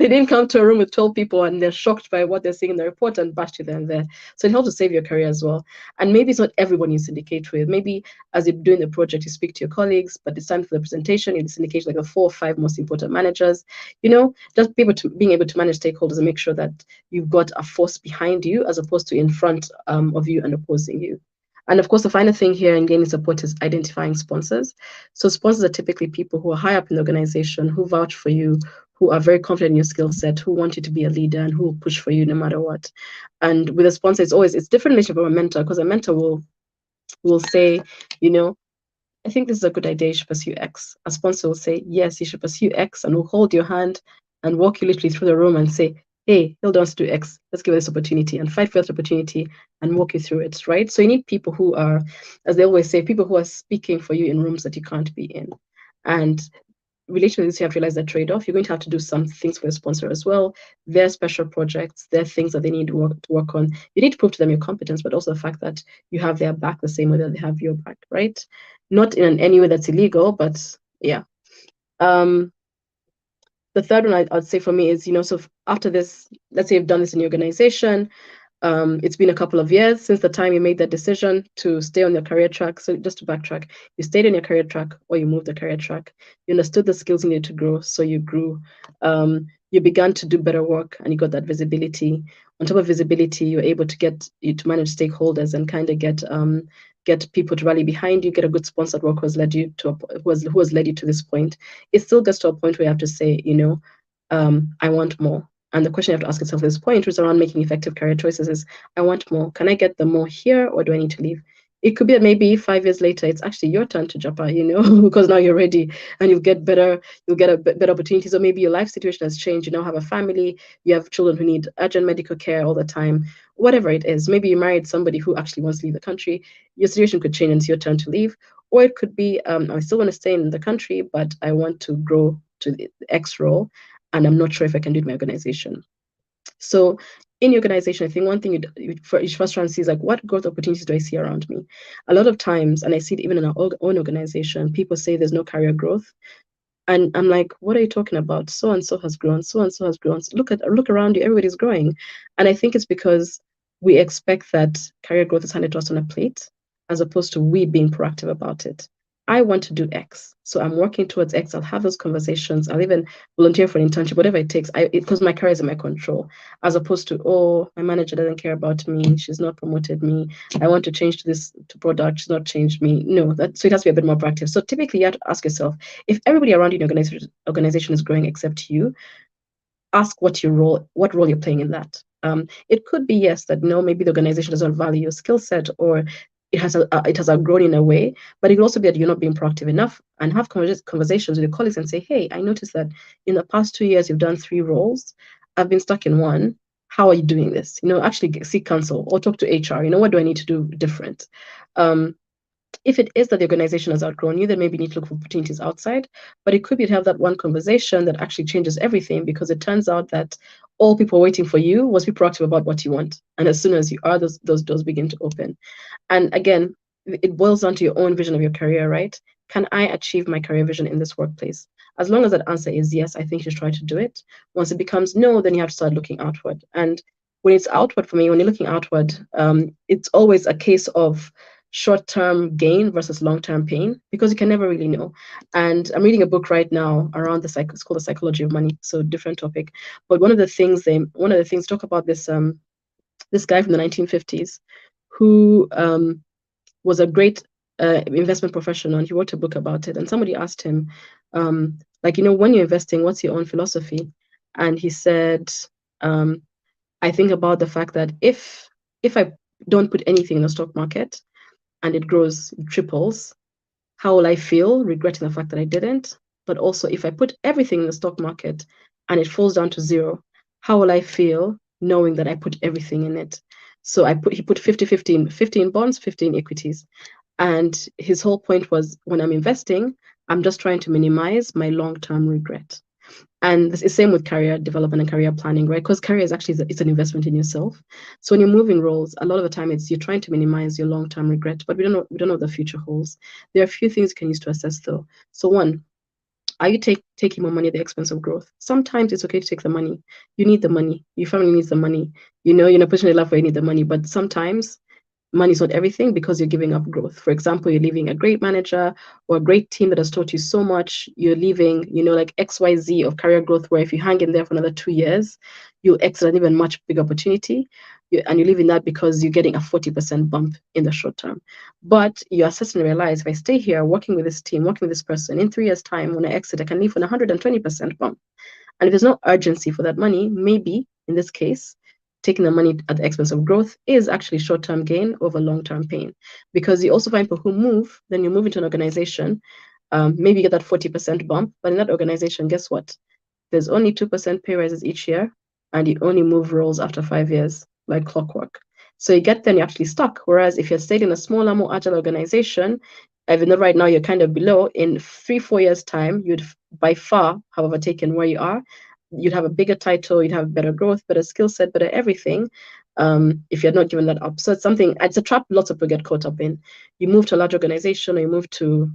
[SPEAKER 3] didn't come to a room with 12 people and they're shocked by what they're seeing in the report and bashed you then and there. So it helps to save your career as well. And maybe it's not everyone you syndicate with. Maybe as you're doing the project, you speak to your colleagues, but it's time for the presentation, you syndicate like the 4 or 5 most important managers, just being able to manage stakeholders and make sure that you've got a force behind you as opposed to in front of you and opposing you. And of course, the final thing here in gaining support is identifying sponsors. So sponsors are typically people who are high up in the organization, who vouch for you, who are very confident in your skill set, who want you to be a leader and who will push for you no matter what. And with a sponsor, it's different relationship from a mentor, because a mentor will say, I think this is a good idea, you should pursue X. A sponsor will say, yes, you should pursue X, and will hold your hand and walk you literally through the room and say, hey, Hilda wants to do X, let's give her this opportunity, and fight for this opportunity and walk you through it, right? So you need people who are, as they always say, people who are speaking for you in rooms that you can't be in. And related to this, you have to realize that trade-off. You're going to have to do some things for your sponsor as well. Their special projects, their things that they need to work on. You need to prove to them your competence, but also the fact that you have their back the same way that they have your back, right? Not in any way that's illegal, but yeah. The third one I'd say for me is, so after this, let's say you've done this in your organization, it's been a couple of years since the time you made that decision to stay on your career track. So just to backtrack, you stayed on your career track or you moved the career track. You understood the skills you needed to grow, so you grew. You began to do better work and you got that visibility. On top of visibility, you're able to manage stakeholders and kind of get people to rally behind you, get a good sponsor work who has led you to this point. It still gets to a point where you have to say, I want more. And the question you have to ask yourself at this point, which is around making effective career choices, is I want more. Can I get the more here, or do I need to leave? It could be that maybe 5 years later, it's actually your turn to Japa, because now you're ready and you'll get better opportunities. Or maybe your life situation has changed. You now have a family, you have children who need urgent medical care all the time. Whatever it is, maybe you married somebody who actually wants to leave the country. Your situation could change and it's your turn to leave. Or it could be, I still want to stay in the country, but I want to grow to the X role, and I'm not sure if I can do it in my organization. So in your organization, I think one thing you first try and see is like, what growth opportunities do I see around me? A lot of times, and I see it even in our own organization, people say there's no career growth. And I'm like, what are you talking about? So and so has grown, so and so has grown. Look around you, everybody's growing. And I think it's because we expect that career growth is handed to us on a plate, as opposed to we being proactive about it. I want to do X, so I'm working towards X. I'll have those conversations. I'll even volunteer for an internship, whatever it takes. Because my career is in my control, as opposed to, oh, my manager doesn't care about me. She's not promoted me. I want to change to product. She's not changed me. No, so it has to be a bit more proactive. So typically, you have to ask yourself, if everybody around you in your organization is growing except you, ask what role you're playing in that. It could be, yes, that maybe the organization doesn't value your skill set, or it has outgrown in a way, but it could also be that you're not being proactive enough, and have conversations with your colleagues and say, hey, I noticed that in the past 2 years you've done 3 roles. I've been stuck in one. How are you doing this? Actually seek counsel or talk to HR. What do I need to do different? If it is that the organization has outgrown you, then maybe you need to look for opportunities outside. But it could be to have that one conversation that actually changes everything, because it turns out that all people waiting for you was be proactive about what you want. And as soon as you are, those doors begin to open. And again, it boils down to your own vision of your career, right? Can I achieve my career vision in this workplace? As long as that answer is yes, I think you should try to do it. Once it becomes no, then you have to start looking outward. And when it's outward, for me, when you're looking outward, it's always a case of short-term gain versus long-term pain, because you can never really know. And I'm reading a book right now around it's called The Psychology of Money, so different topic. But one of the things talk about this this guy from the 1950s who was a great investment professional, and he wrote a book about it. And somebody asked him, when you're investing, what's your own philosophy? And he said, I think about the fact that if I don't put anything in the stock market and it grows, it triples, how will I feel regretting the fact that I didn't? But also, if I put everything in the stock market and it falls down to zero, how will I feel knowing that I put everything in it? So he put 50 in bonds, 50 in equities. And his whole point was, when I'm investing, I'm just trying to minimize my long-term regret. And it's the same with career development and career planning, right? Because career is actually it's an investment in yourself. So when you're moving roles, a lot of the time you're trying to minimize your long-term regret, but we don't know what the future holds. There are a few things you can use to assess though. So one, are you taking more money at the expense of growth? Sometimes it's okay to take the money. You need the money. Your family needs the money. You're in a position in life where you need the money, but sometimes money is not everything, because you're giving up growth. For example, you're leaving a great manager or a great team that has taught you so much. You're leaving, like XYZ of career growth, where if you hang in there for another 2 years, you'll exit an even much bigger opportunity. And you're leaving that because you're getting a 40% bump in the short term. But you assess and realize, if I stay here working with this team, working with this person, in 3 years' time, when I exit, I can leave with a 120% bump. And if there's no urgency for that money, maybe in this case, taking the money at the expense of growth is actually short-term gain over long-term pain. Because you also find people who move, then you move into an organization, maybe you get that 40% bump, but in that organization, guess what? There's only 2% pay rises each year, and you only move roles after 5 years, like clockwork. So you get there and you're actually stuck. Whereas if you're stayed in a smaller, more agile organization, even though right now you're kind of below, in 3-4 years' time, you'd by far have overtaken where you are. You'd have a bigger title, you'd have better growth, better skill set, better everything, if you're not given that up. So it's a trap lots of people get caught up in. You move to a large organization, or you move to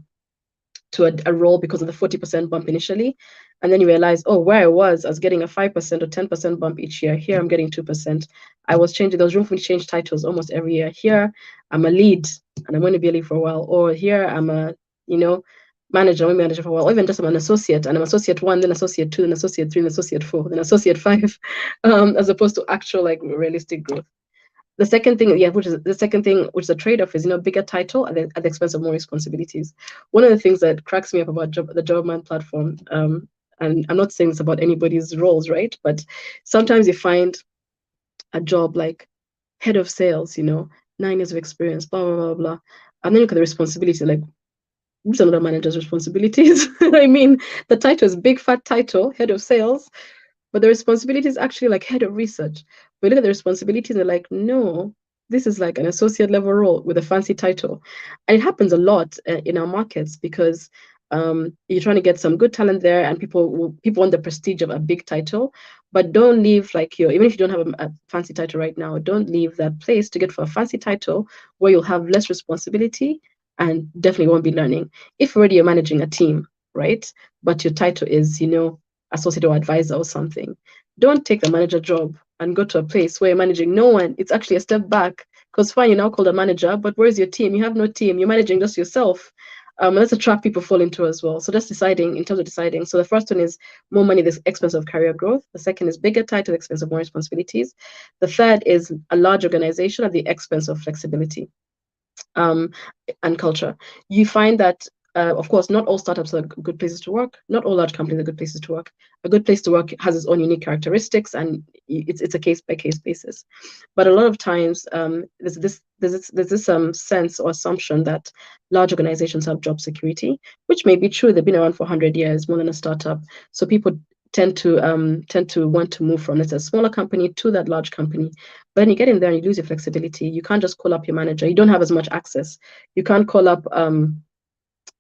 [SPEAKER 3] a role because of the 40% bump initially, and then you realize, oh, where I was getting a 5% or 10% bump each year. Here I'm getting 2%. I was changing, there was room for me to change titles almost every year. Here I'm a lead and I'm going to be a lead for a while, or here I'm a manager, I'm a manager for a while, or even just I'm an associate, and I'm associate 1, then associate 2, then associate 3, then associate 4, then associate 5, as opposed to actual realistic growth. The second thing, which is a trade-off, is bigger title at the expense of more responsibilities. One of the things that cracks me up about the Jobman platform, and I'm not saying this about anybody's roles, right? But sometimes you find a job like head of sales, 9 years of experience, blah blah blah blah, and then you look at the responsibility, like, these are not a manager's responsibilities. I mean, the title is big fat title, head of sales, but the responsibility is actually like head of research. We look at the responsibilities and they're like, no, this is like an associate level role with a fancy title. And it happens a lot in our markets, because you're trying to get some good talent there, and people want the prestige of a big title. But don't leave, even if you don't have a fancy title right now, don't leave that place to get for a fancy title where you'll have less responsibility and definitely won't be learning. If already you're managing a team, right, but your title is, associate or advisor or something, don't take the manager job and go to a place where you're managing no one. It's actually a step back, because fine, you're now called a manager, but where's your team? You have no team. You're managing just yourself. That's a trap people fall into as well. So just deciding, in terms of deciding. So the first one is more money at the expense of career growth. The second is bigger title at the expense of more responsibilities. The third is a large organization at the expense of flexibility and culture. You find that of course, not all startups are good places to work. Not all large companies are good places to work. A good place to work has its own unique characteristics, and it's a case by case basis. But a lot of times, there's this sense or assumption that large organizations have job security, which may be true. They've been around for 100 years, more than a startup. So people tend to want to move from, let's say, a smaller company to that large company. But then you get in there and you lose your flexibility. You can't just call up your manager. You don't have as much access. You can't call up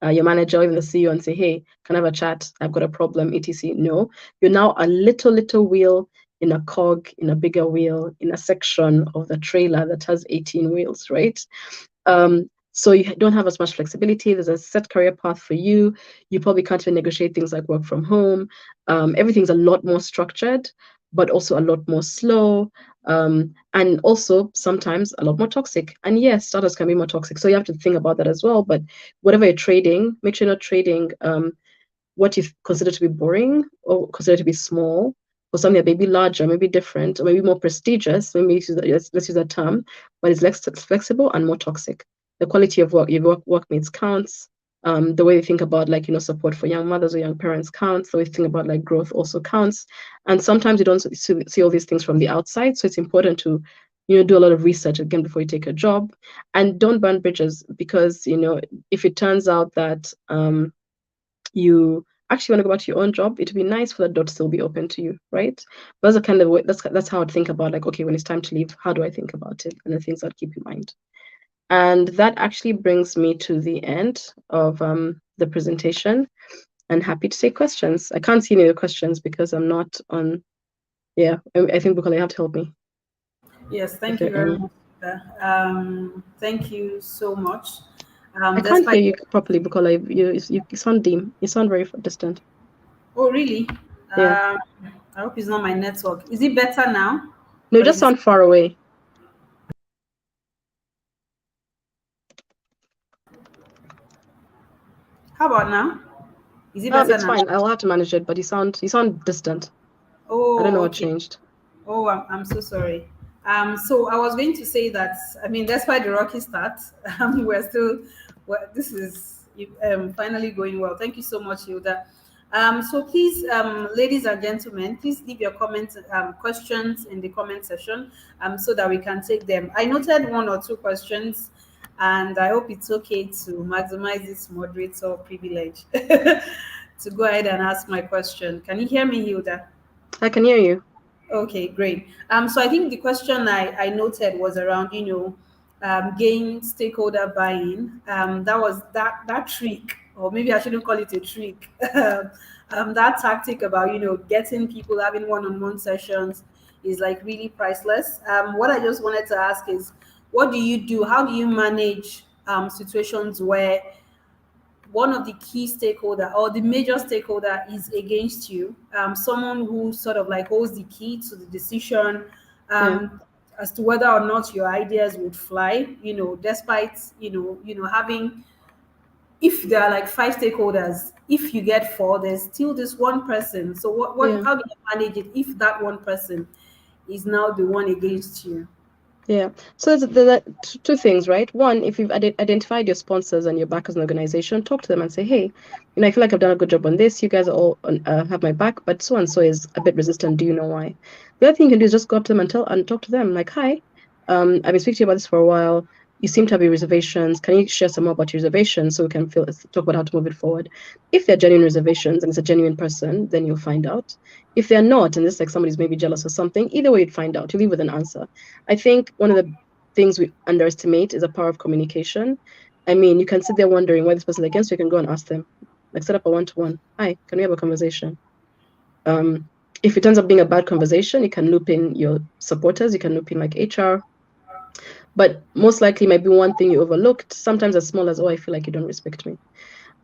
[SPEAKER 3] your manager or even the CEO and say, hey, can I have a chat? I've got a problem, etc. No, you're now a little wheel in a cog, in a bigger wheel, in a section of the trailer that has 18 wheels, right? So you don't have as much flexibility. There's a set career path for you. You probably can't even negotiate things like work from home. Everything's a lot more structured, but also a lot more slow. And also sometimes a lot more toxic. And yes, startups can be more toxic. So you have to think about that as well. But whatever you're trading, make sure you're not trading what you consider to be boring or consider to be small, or something that may be larger, maybe different, or maybe more prestigious. Maybe let's use that term, but it's less flexible and more toxic. The quality of work, your workmates counts. The way they think about support for young mothers or young parents counts. The way they think about growth also counts. And sometimes you don't see all these things from the outside. So it's important to do a lot of research again before you take a job, and don't burn bridges, because if it turns out that you actually want to go back to your own job, it would be nice for that door to still be open to you, right? But that's the kind of way, that's how I'd think about okay, when it's time to leave, how do I think about it, and the things I'd keep in mind. And that actually brings me to the end of the presentation, and happy to take questions. I can't see any of the questions because I'm not on. Yeah, I think Bukola, you have to help me.
[SPEAKER 1] Yes, thank you very much. Thank you so much.
[SPEAKER 3] I can't hear you properly, Bukola. You sound dim. You sound very distant.
[SPEAKER 1] Oh, really?
[SPEAKER 3] Yeah.
[SPEAKER 1] I hope it's not my network. Is it better now?
[SPEAKER 3] No, you just sound far away.
[SPEAKER 1] How about now? Is it better
[SPEAKER 3] it's
[SPEAKER 1] now?
[SPEAKER 3] fine. I'll have to manage it, but you sound distant.
[SPEAKER 1] Oh,
[SPEAKER 3] I don't know what
[SPEAKER 1] okay.
[SPEAKER 3] changed.
[SPEAKER 1] Oh, I'm so sorry. So I was going to say that, I mean, despite the rocky start, we're still, this is finally going well. Thank you so much, Hilda. So please, ladies and gentlemen, please leave your comments, questions in the comment section, so that we can take them. I noted one or two questions, and I hope it's okay to maximize this moderator privilege to go ahead and ask my question. Can you hear me, Hilda?
[SPEAKER 3] I can hear you.
[SPEAKER 1] Okay, great. So I think the question I noted was around, gain stakeholder buy-in. That was that trick, or maybe I shouldn't call it a trick. That tactic about, getting people having one-on-one sessions is really priceless. What I just wanted to ask is, what do you do? How do you manage situations where one of the key stakeholder or the major stakeholder is against you, someone who sort of holds the key to the decision, as to whether or not your ideas would fly, despite having, if there are 5 stakeholders, if you get 4, there's still this one person. So how do you manage it if that one person is now the one against you?
[SPEAKER 3] Yeah. So there's two things, right? One, if you've identified your sponsors and your backers in the organization, talk to them and say, hey, I feel like I've done a good job on this. You guys are all have my back, but so and so is a bit resistant. Do you know why? The other thing you can do is just go up to them and talk to them like, hi, I've been speaking to you about this for a while. You seem to have your reservations. Can you share some more about your reservations so we can talk about how to move it forward? If they're genuine reservations and it's a genuine person, then you'll find out. If they're not, and it's somebody's maybe jealous or something, either way you'd find out. You leave with an answer. I think one of the things we underestimate is the power of communication. I mean, you can sit there wondering why this person is against you. You can go and ask them, set up a one-to-one. Hi, can we have a conversation? If it ends up being a bad conversation, you can loop in your supporters. You can loop in HR. But most likely, maybe one thing you overlooked, sometimes as small as, oh, I feel like you don't respect me.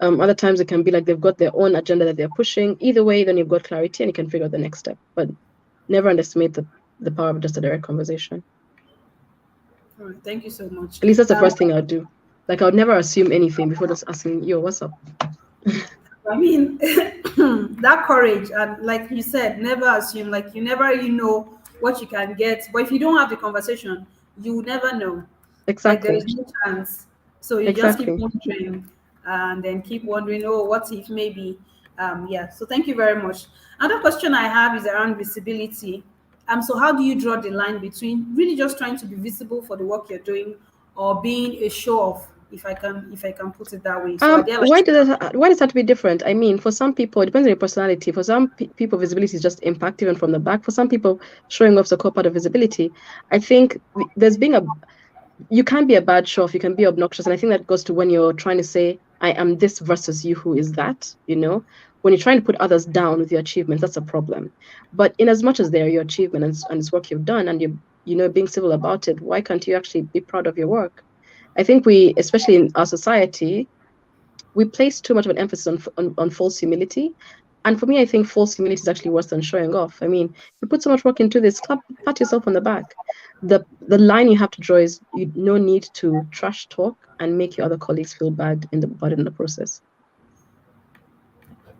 [SPEAKER 3] Other times it can be they've got their own agenda that they're pushing. Either way, then you've got clarity and you can figure out the next step. But never underestimate the power of just a direct conversation.
[SPEAKER 1] All right, thank you so much.
[SPEAKER 3] At least that's the first thing I would do. I would never assume anything before just asking, yo, what's up?
[SPEAKER 1] I mean, that courage, and like you said, never assume, you never really know what you can get. But if you don't have the conversation, you will never know.
[SPEAKER 3] Exactly.
[SPEAKER 1] There is no chance. So you just keep wondering. and then keep wondering, oh, what if maybe, yeah. So thank you very much. Another question I have is around visibility. So how do you draw the line between really just trying to be visible for the work you're doing, or being a show off, if I can put it that way? So are there like,
[SPEAKER 3] Why does that have to be different? I mean, for some people, it depends on your personality. For some people, visibility is just impact, even from the back. For some people, showing off is a core part of visibility. I think you can be a bad show off, you can be obnoxious, and I think that goes to when you're trying to say, I am this versus you who is that, when you're trying to put others down with your achievements, that's a problem. But in as much as they are your achievement and it's work you've done, and you're being civil about it, why can't you actually be proud of your work? I think we, especially in our society, we place too much of an emphasis on false humility. And for me, I think false humility is actually worse than showing off. I mean, you put so much work into this, pat yourself on the back. The line you have to draw is no need to trash talk and make your other colleagues feel bad in the process.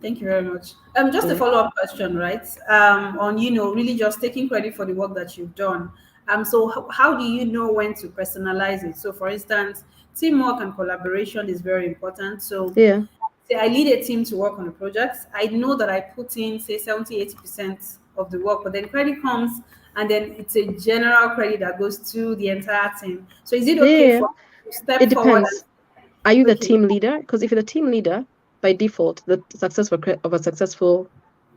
[SPEAKER 1] Thank you very much. Just a follow-up question, right? On really just taking credit for the work that you've done. So how do you know when to personalize it? So, for instance, teamwork and collaboration is very important. So,
[SPEAKER 3] yeah,
[SPEAKER 1] say I lead a team to work on a project. I know that I put in, say, 70-80% of the work, but then credit comes, and then it's a general credit that goes to the entire team. So, is it okay for step
[SPEAKER 3] it
[SPEAKER 1] forward?
[SPEAKER 3] depends. Are you the team leader? Because if you're the team leader, by default, the success of a successful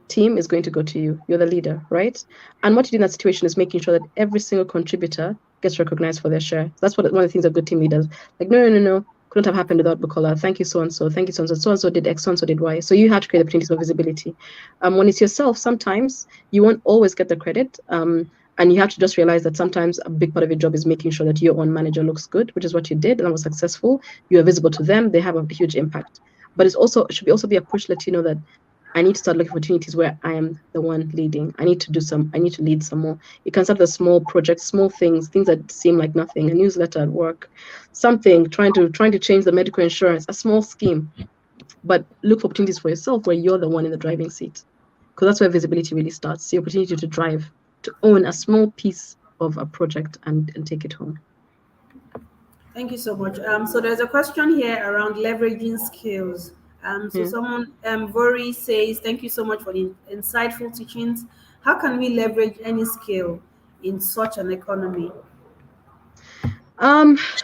[SPEAKER 3] team is going to go to you. You're the leader, right? And what you do in that situation is making sure that every single contributor gets recognized for their share. That's one of the things of good team leaders. Like, no, couldn't have happened without Bukola. Thank you, so and so. Thank you, so and so. So and so did X, so and so did Y. So you have to create opportunities for visibility. When it's yourself, sometimes you won't always get the credit. And you have to just realize that sometimes a big part of your job is making sure that your own manager looks good, which is what you did and was successful. You are visible to them. They have a huge impact. But it should also be a push to let you know that I need to start looking for opportunities where I am the one leading. I need to lead some more. You can start the small projects, small things that seem like nothing, a newsletter at work, something, trying to change the medical insurance, a small scheme. But look for opportunities for yourself where you're the one in the driving seat. Because that's where visibility really starts. The opportunity to drive, to own a small piece of a project and take it home.
[SPEAKER 1] Thank you so much. So there's a question here around leveraging skills. So someone, Vori says, thank you so much for the insightful teachings. How can we leverage any skill in such an economy?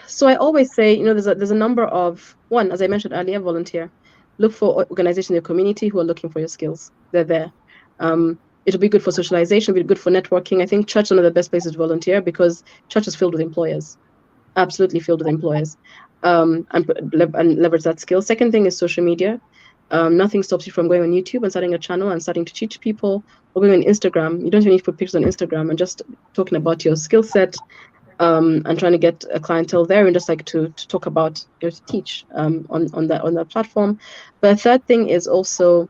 [SPEAKER 3] So I always say, there's a number of, one, as I mentioned earlier, volunteer. Look for organizations in your community who are looking for your skills. They're there. It'll be good for socialization, it'll be good for networking. I think church is one of the best places to volunteer because church is filled with employers. Absolutely filled with employers, and leverage that skill. Second thing is social media. Nothing stops you from going on YouTube and starting a channel and starting to teach people, or going on Instagram. You don't even need to put pictures on Instagram and just talking about your skill set, and trying to get a clientele there, and just like to talk about, to teach on that platform. But the third thing is also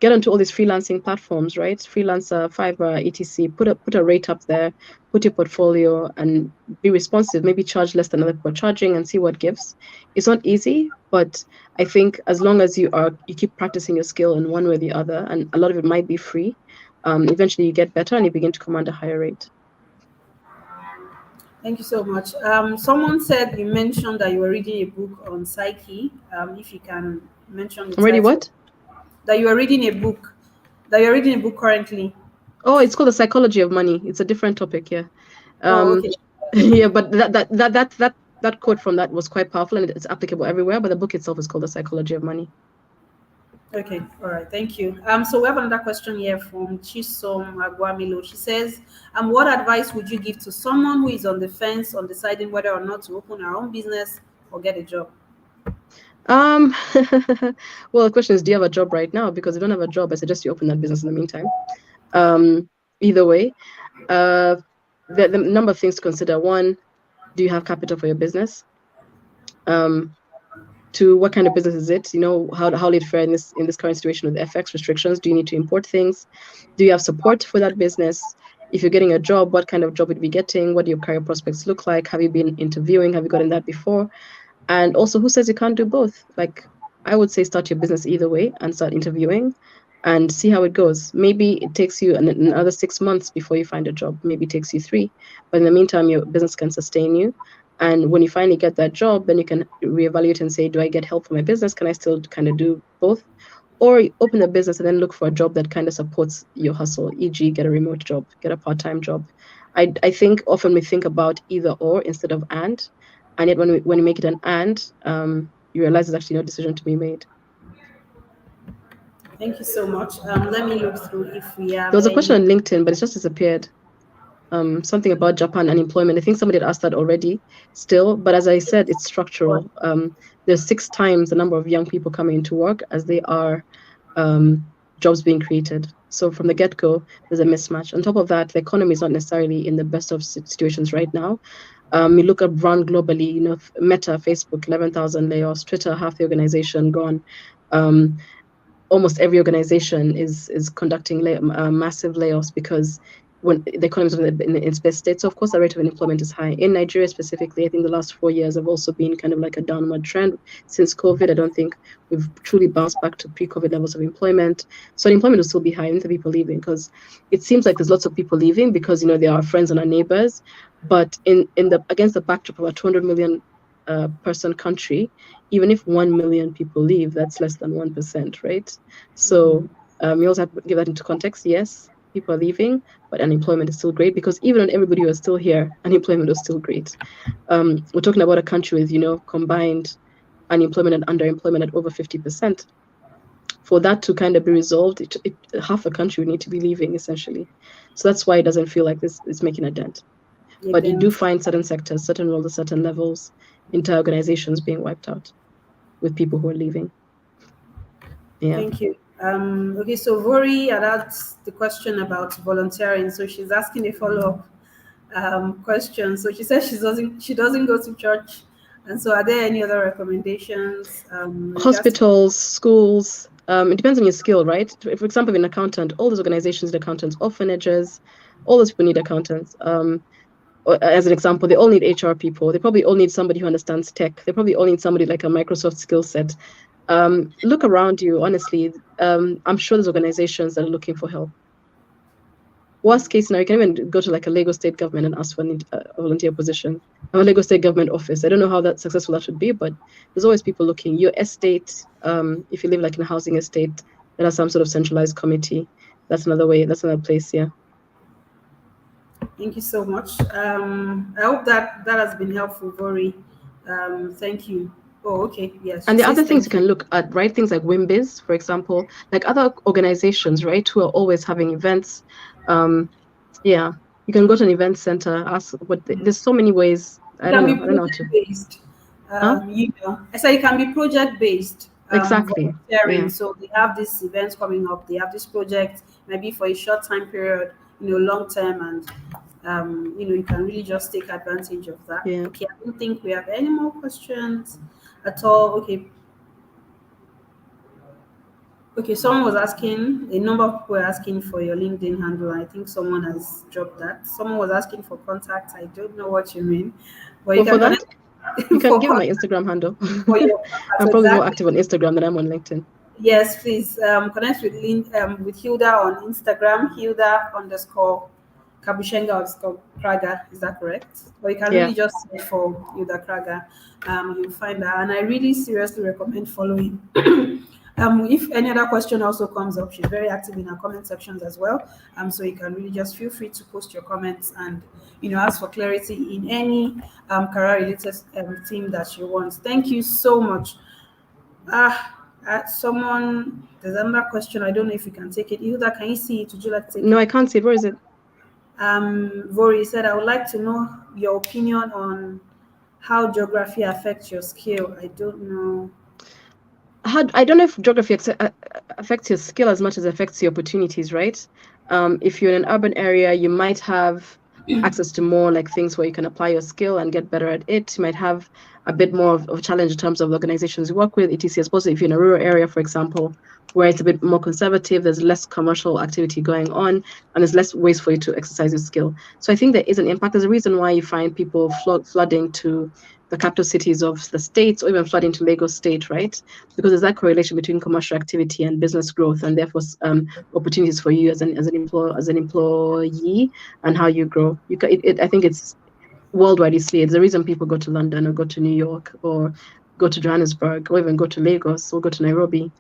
[SPEAKER 3] get onto all these freelancing platforms, right? Freelancer, Fiverr, etc. Put a rate up there, put your portfolio, and be responsive. Maybe charge less than other people are charging, and see what gives. It's not easy, but I think as long as you keep practicing your skill in one way or the other, and a lot of it might be free, eventually you get better and you begin to command a higher rate.
[SPEAKER 1] Thank you so much. Someone said you mentioned that you were reading a book on psyche. If you can mention the
[SPEAKER 3] I'm ready. What?
[SPEAKER 1] That you are reading a book. That you're reading a book currently.
[SPEAKER 3] Oh, it's called The Psychology of Money. It's a different topic, yeah.
[SPEAKER 1] Okay.
[SPEAKER 3] Yeah, but that quote from that was quite powerful, and it's applicable everywhere. But the book itself is called The Psychology of Money.
[SPEAKER 1] Okay, all right, thank you. So we have another question here from Chisom Aguamilo. She says, what advice would you give to someone who is on the fence on deciding whether or not to open her own business or get a job?
[SPEAKER 3] Well, the question is, do you have a job right now? Because if you don't have a job, I suggest you open that business in the meantime. Either way, the number of things to consider. One, do you have capital for your business? Two, what kind of business is it? How will it fare in this current situation with FX restrictions? Do you need to import things? Do you have support for that business? If you're getting a job, what kind of job would you be getting? What do your career prospects look like? Have you been interviewing? Have you gotten that before? And also, who says you can't do both? Like, I would say start your business either way and start interviewing and see how it goes. Maybe it takes you another 6 months before you find a job. Maybe it takes you 3. But in the meantime, your business can sustain you. And when you finally get that job, then you can reevaluate and say, do I get help for my business? Can I still kind of do both? Or you open a business and then look for a job that kind of supports your hustle, e.g., get a remote job, get a part-time job. I think often we think about either or instead of and yet when we make it an and, you realize there's actually no decision to be made.
[SPEAKER 1] Thank you so much. Let me look through if we have.
[SPEAKER 3] There was a question on LinkedIn, but it's just disappeared. Something about Japan unemployment. I think somebody had asked that already still, but as I said, it's structural. There's 6 times the number of young people coming into work as they are jobs being created. So from the get-go, there's a mismatch. On top of that, the economy is not necessarily in the best of situations right now. You look around globally, Meta, Facebook, 11,000 layoffs, Twitter, half the organization gone. Almost every organization is conducting massive layoffs because when the economy is in its best state. So of course the rate of unemployment is high. In Nigeria specifically, I think the last 4 years have also been kind of like a downward trend. Since COVID, I don't think we've truly bounced back to pre-COVID levels of employment. So unemployment will still be high, even people leaving, because it seems like there's lots of people leaving because they are our friends and our neighbors. But against the backdrop of a 200 million person country, even if 1 million people leave, that's less than 1%, right? So you also have to give that into context. Yes, people are leaving, but unemployment is still great because even when everybody was still here, unemployment was still great. We're talking about a country with, combined unemployment and underemployment at over 50%. For that to kind of be resolved, half the country would need to be leaving, essentially. So that's why it doesn't feel like this is making a dent. But you do find certain sectors, certain roles at certain levels, entire organizations being wiped out with people who are leaving. Yeah.
[SPEAKER 1] Thank you. Okay, so Vori had asked the question about volunteering. So she's asking a follow-up question. So she says she doesn't go to church. And so are there any other recommendations?
[SPEAKER 3] Hospitals, schools, it depends on your skill, right? For example, an accountant, all those organizations need accountants, orphanages, all those people need accountants. As an example, they all need HR people. They probably all need somebody who understands tech. They probably all need somebody like a Microsoft skill set. Look around you, honestly. I'm sure there's organizations that are looking for help. Worst case scenario, you can even go to like a Lagos state government and ask for a volunteer position. A Lagos state government office. I don't know how successful that should be, but there's always people looking. Your estate, if you live like in a housing estate, that has some sort of centralized committee. That's another way. That's another place. Yeah.
[SPEAKER 1] Thank you so much. I hope that has been helpful, Vori. Thank you. Oh, okay. Yes.
[SPEAKER 3] And the other things you can look at, right? Things like WIMBIZ, for example, like other organizations, right, who are always having events. Yeah, you can go to an event center, ask there's so many ways. I don't know how to.
[SPEAKER 1] Based. I say it can be project based.
[SPEAKER 3] Exactly.
[SPEAKER 1] Yeah. So they have these events coming up. They have this project, maybe for a short time period, long term, and you can really just take advantage of that.
[SPEAKER 3] Yeah.
[SPEAKER 1] Okay, I don't think we have any more questions at all. Okay, someone was asking, a number of people were asking for your LinkedIn handle. I think someone has dropped that. Someone was asking for contacts. I don't know what you mean. But you can
[SPEAKER 3] give my Instagram handle. I'm probably more active on Instagram than I'm on LinkedIn.
[SPEAKER 1] Yes, please connect with Hilda on Instagram, Hilda_Kabushenga_Kragha. Is that correct? Or you can really just search for Hilda Kragha. You'll find her. And I really seriously recommend following. If any other question also comes up, she's very active in her comment sections as well. So you can really just feel free to post your comments and ask for clarity in any career-related theme that you want. Thank you so much. There's another question. I don't know if you can take it. Hilda, can you see it? Would you like to take it?
[SPEAKER 3] No, I can't see it. Where is it?
[SPEAKER 1] Vori said, I would like to know your opinion on how geography affects your skill. I don't know.
[SPEAKER 3] I don't know if geography affects your skill as much as it affects your opportunities, right? If you're in an urban area, you might have access to more like things where you can apply your skill and get better at it. You might have a bit more of a challenge in terms of the organizations you work with, etc. As opposed to if you're in a rural area, for example, where it's a bit more conservative, there's less commercial activity going on, and there's less ways for you to exercise your skill. So I think there is an impact. There's a reason why you find people flooding to the capital cities of the states, or even flooding to Lagos state, right? Because there's that correlation between commercial activity and business growth, and therefore opportunities for you as an employee and how you grow. I think it's worldwide. You see, it's the reason people go to London or go to New York or go to Johannesburg or even go to Lagos or go to Nairobi.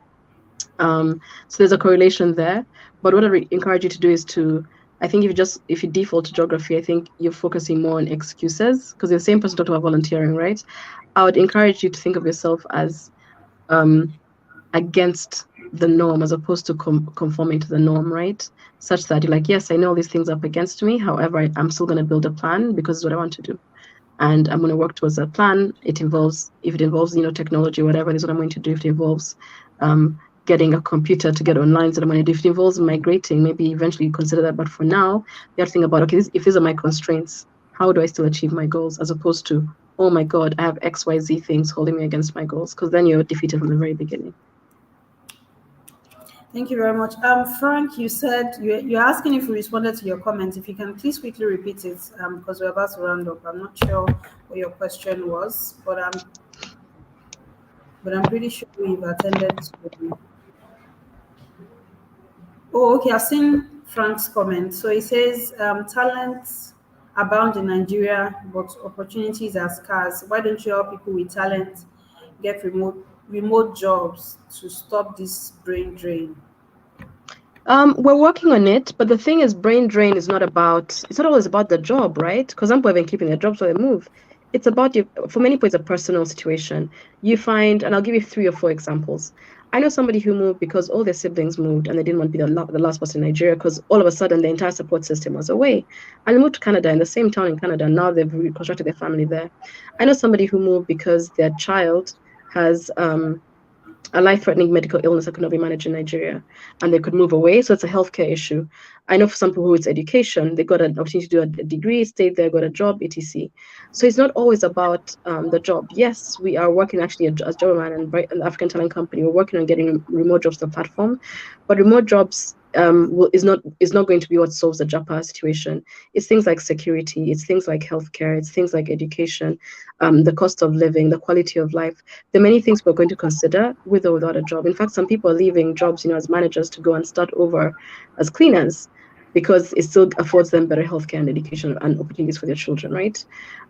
[SPEAKER 3] So there's a correlation there. But what I encourage you to do is to, I think if you default to geography, I think you're focusing more on excuses, because the same person talked about volunteering, right? I would encourage you to think of yourself as against the norm as opposed to conforming to the norm, right? Such that you're like, yes, I know these things up against me. However, I'm still going to build a plan because it's what I want to do. And I'm going to work towards that plan. If it involves, technology, whatever it is what I'm going to do, if it involves getting a computer to get online, so I'm going to do, if it involves migrating, maybe eventually consider that. But for now, you have to think about, okay, if these are my constraints, how do I still achieve my goals, as opposed to, oh my God, I have XYZ things holding me against my goals, because then you're defeated from the very beginning.
[SPEAKER 1] Thank you very much. Frank, you said you're asking if we responded to your comments. If you can please quickly repeat it, because we're about to round up. I'm not sure what your question was, but I'm pretty sure we've attended to. Oh, okay. I've seen Frank's comment. So he says, talents abound in Nigeria, but opportunities are scarce. Why don't you help people with talent get remote jobs to stop this brain drain?
[SPEAKER 3] We're working on it, but the thing is, brain drain is not always about the job, right? Because some people have been keeping their jobs, so they move. It's about you. For many people, it's a personal situation. You find, and I'll give you 3 or 4 examples. I know somebody who moved because all their siblings moved and they didn't want to be the last person in Nigeria, because all of a sudden the entire support system was away. And they moved to Canada, in the same town in Canada. Now they've reconstructed their family there. I know somebody who moved because their child has a life-threatening medical illness that could not be managed in Nigeria, and they could move away. So it's a healthcare issue. I know for some people who it's education, they got an opportunity to do a degree, stayed there, got a job, etc. So it's not always about the job. Yes, we are working actually as Japa and an African Talent Company. We're working on getting remote jobs to the platform, but remote jobs is not going to be what solves the Japa situation. It's things like security, it's things like healthcare, it's things like education, the cost of living, the quality of life. There are many things we're going to consider with or without a job. In fact, some people are leaving jobs, as managers to go and start over as cleaners, because it still affords them better healthcare and education and opportunities for their children, right?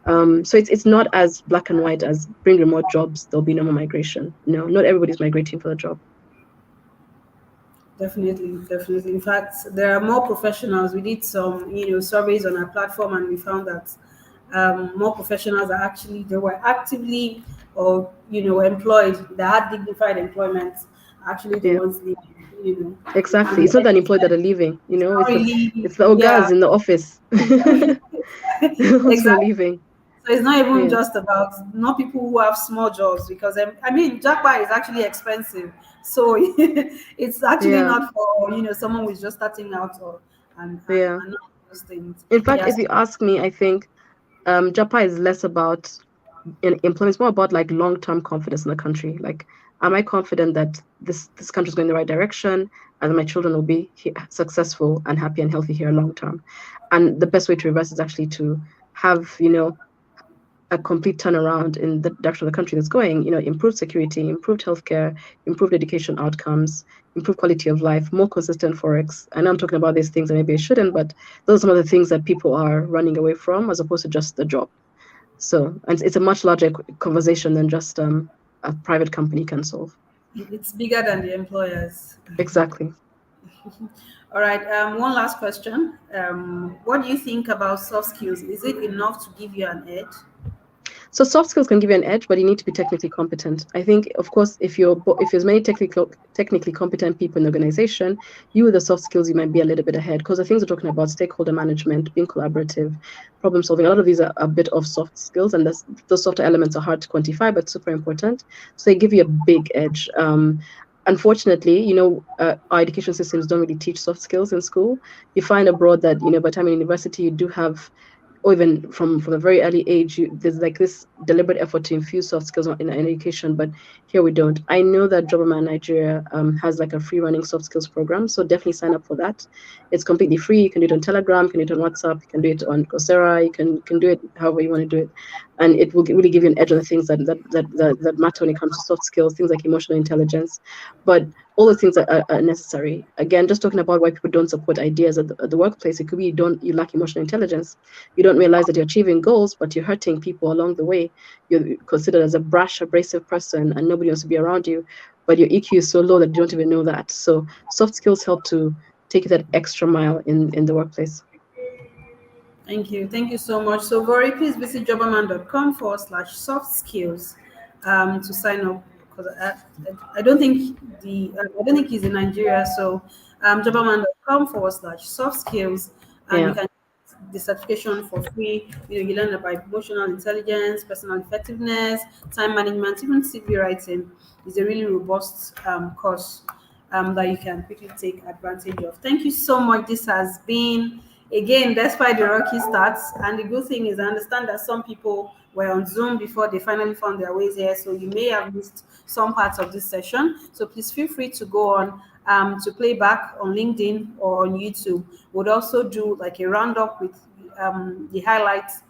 [SPEAKER 3] So it's not as black and white as bring remote jobs, there'll be no more migration. No, not everybody's migrating for the job.
[SPEAKER 1] Definitely. In fact, there are more professionals. We did some, surveys on our platform, and we found that more professionals they were actively or employed. They had dignified employment. Actually, the ones leaving.
[SPEAKER 3] Exactly. It's not the unemployed that are leaving. It's the guys in the office. Also leaving.
[SPEAKER 1] So it's not even just about not people who have small jobs, because Japa is actually expensive. So it's actually not for someone who's just starting out and those things.
[SPEAKER 3] In fact, if you ask me, I think Japa is less about employment. It's more about like long-term confidence in the country. Like, am I confident that this country is going in the right direction, and my children will be successful and happy and healthy here long term? And the best way to reverse is actually to have a complete turnaround in the direction of the country that's going. Improved security, improved healthcare, improved education outcomes, improved quality of life, more consistent forex. I know I'm talking about these things and maybe I shouldn't, but those are some of the things that people are running away from, as opposed to just the job. So, and it's a much larger conversation than just a private company can solve.
[SPEAKER 1] It's bigger than the employers.
[SPEAKER 3] Exactly.
[SPEAKER 1] All right. One last question. What do you think about soft skills? Is it enough to give you an edge?
[SPEAKER 3] So soft skills can give you an edge, but you need to be technically competent. I think, of course, if there's many technically competent people in the organization, you with the soft skills, you might be a little bit ahead, because the things we're talking about, stakeholder management, being collaborative, problem solving, a lot of these are a bit of soft skills, and those softer elements are hard to quantify, but super important. So they give you a big edge. Unfortunately, our education systems don't really teach soft skills in school. You find abroad that, by the time in university, you do have, or even from a very early age, there's like this deliberate effort to infuse soft skills in education, but here we don't. I know that Japa Nigeria has like a free running soft skills program, so definitely sign up for that. It's completely free. You can do it on Telegram, you can do it on WhatsApp, you can do it on Coursera, you can do it however you want to do it. and it will really give you an edge on the things that matter when it comes to soft skills, things like emotional intelligence. But all the things that are necessary. Again, just talking about why people don't support ideas at the workplace, it could be you lack emotional intelligence. You don't realize that you're achieving goals, but you're hurting people along the way. You're considered as a brash, abrasive person, and nobody wants to be around you. But your EQ is so low that you don't even know that. So soft skills help to take that extra mile in the workplace.
[SPEAKER 1] Thank you. Thank you so much. So, Vori, please visit jobaman.com/soft skills to sign up. Because I don't think I don't think he's in Nigeria. So, jobaman.com/soft skills, and you can get the certification for free. You learn about emotional intelligence, personal effectiveness, time management, even CV writing. Is a really robust course that you can quickly take advantage of. Thank you so much. This has been, again, despite the rocky starts, and the good thing is I understand that some people were on Zoom before they finally found their ways here, so you may have missed some parts of this session. So please feel free to go on to play back on LinkedIn or on YouTube. Would also do like a roundup with the highlights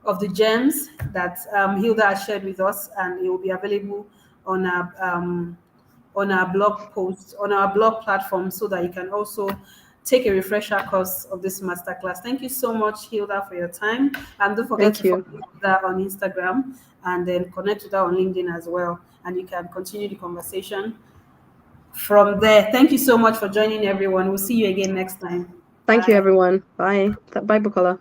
[SPEAKER 1] of the gems that Hilda has shared with us, and it will be available on our blog post on our blog platform, so that you can also take a refresher course of this masterclass. Thank you so much, Hilda, for your time, and don't forget to follow Hilda on Instagram and then connect with her on LinkedIn as well, and you can continue the conversation from there. Thank you so much for joining, everyone. We'll see you again next time.
[SPEAKER 3] Thank you, everyone. Bye. Bye, Bukola.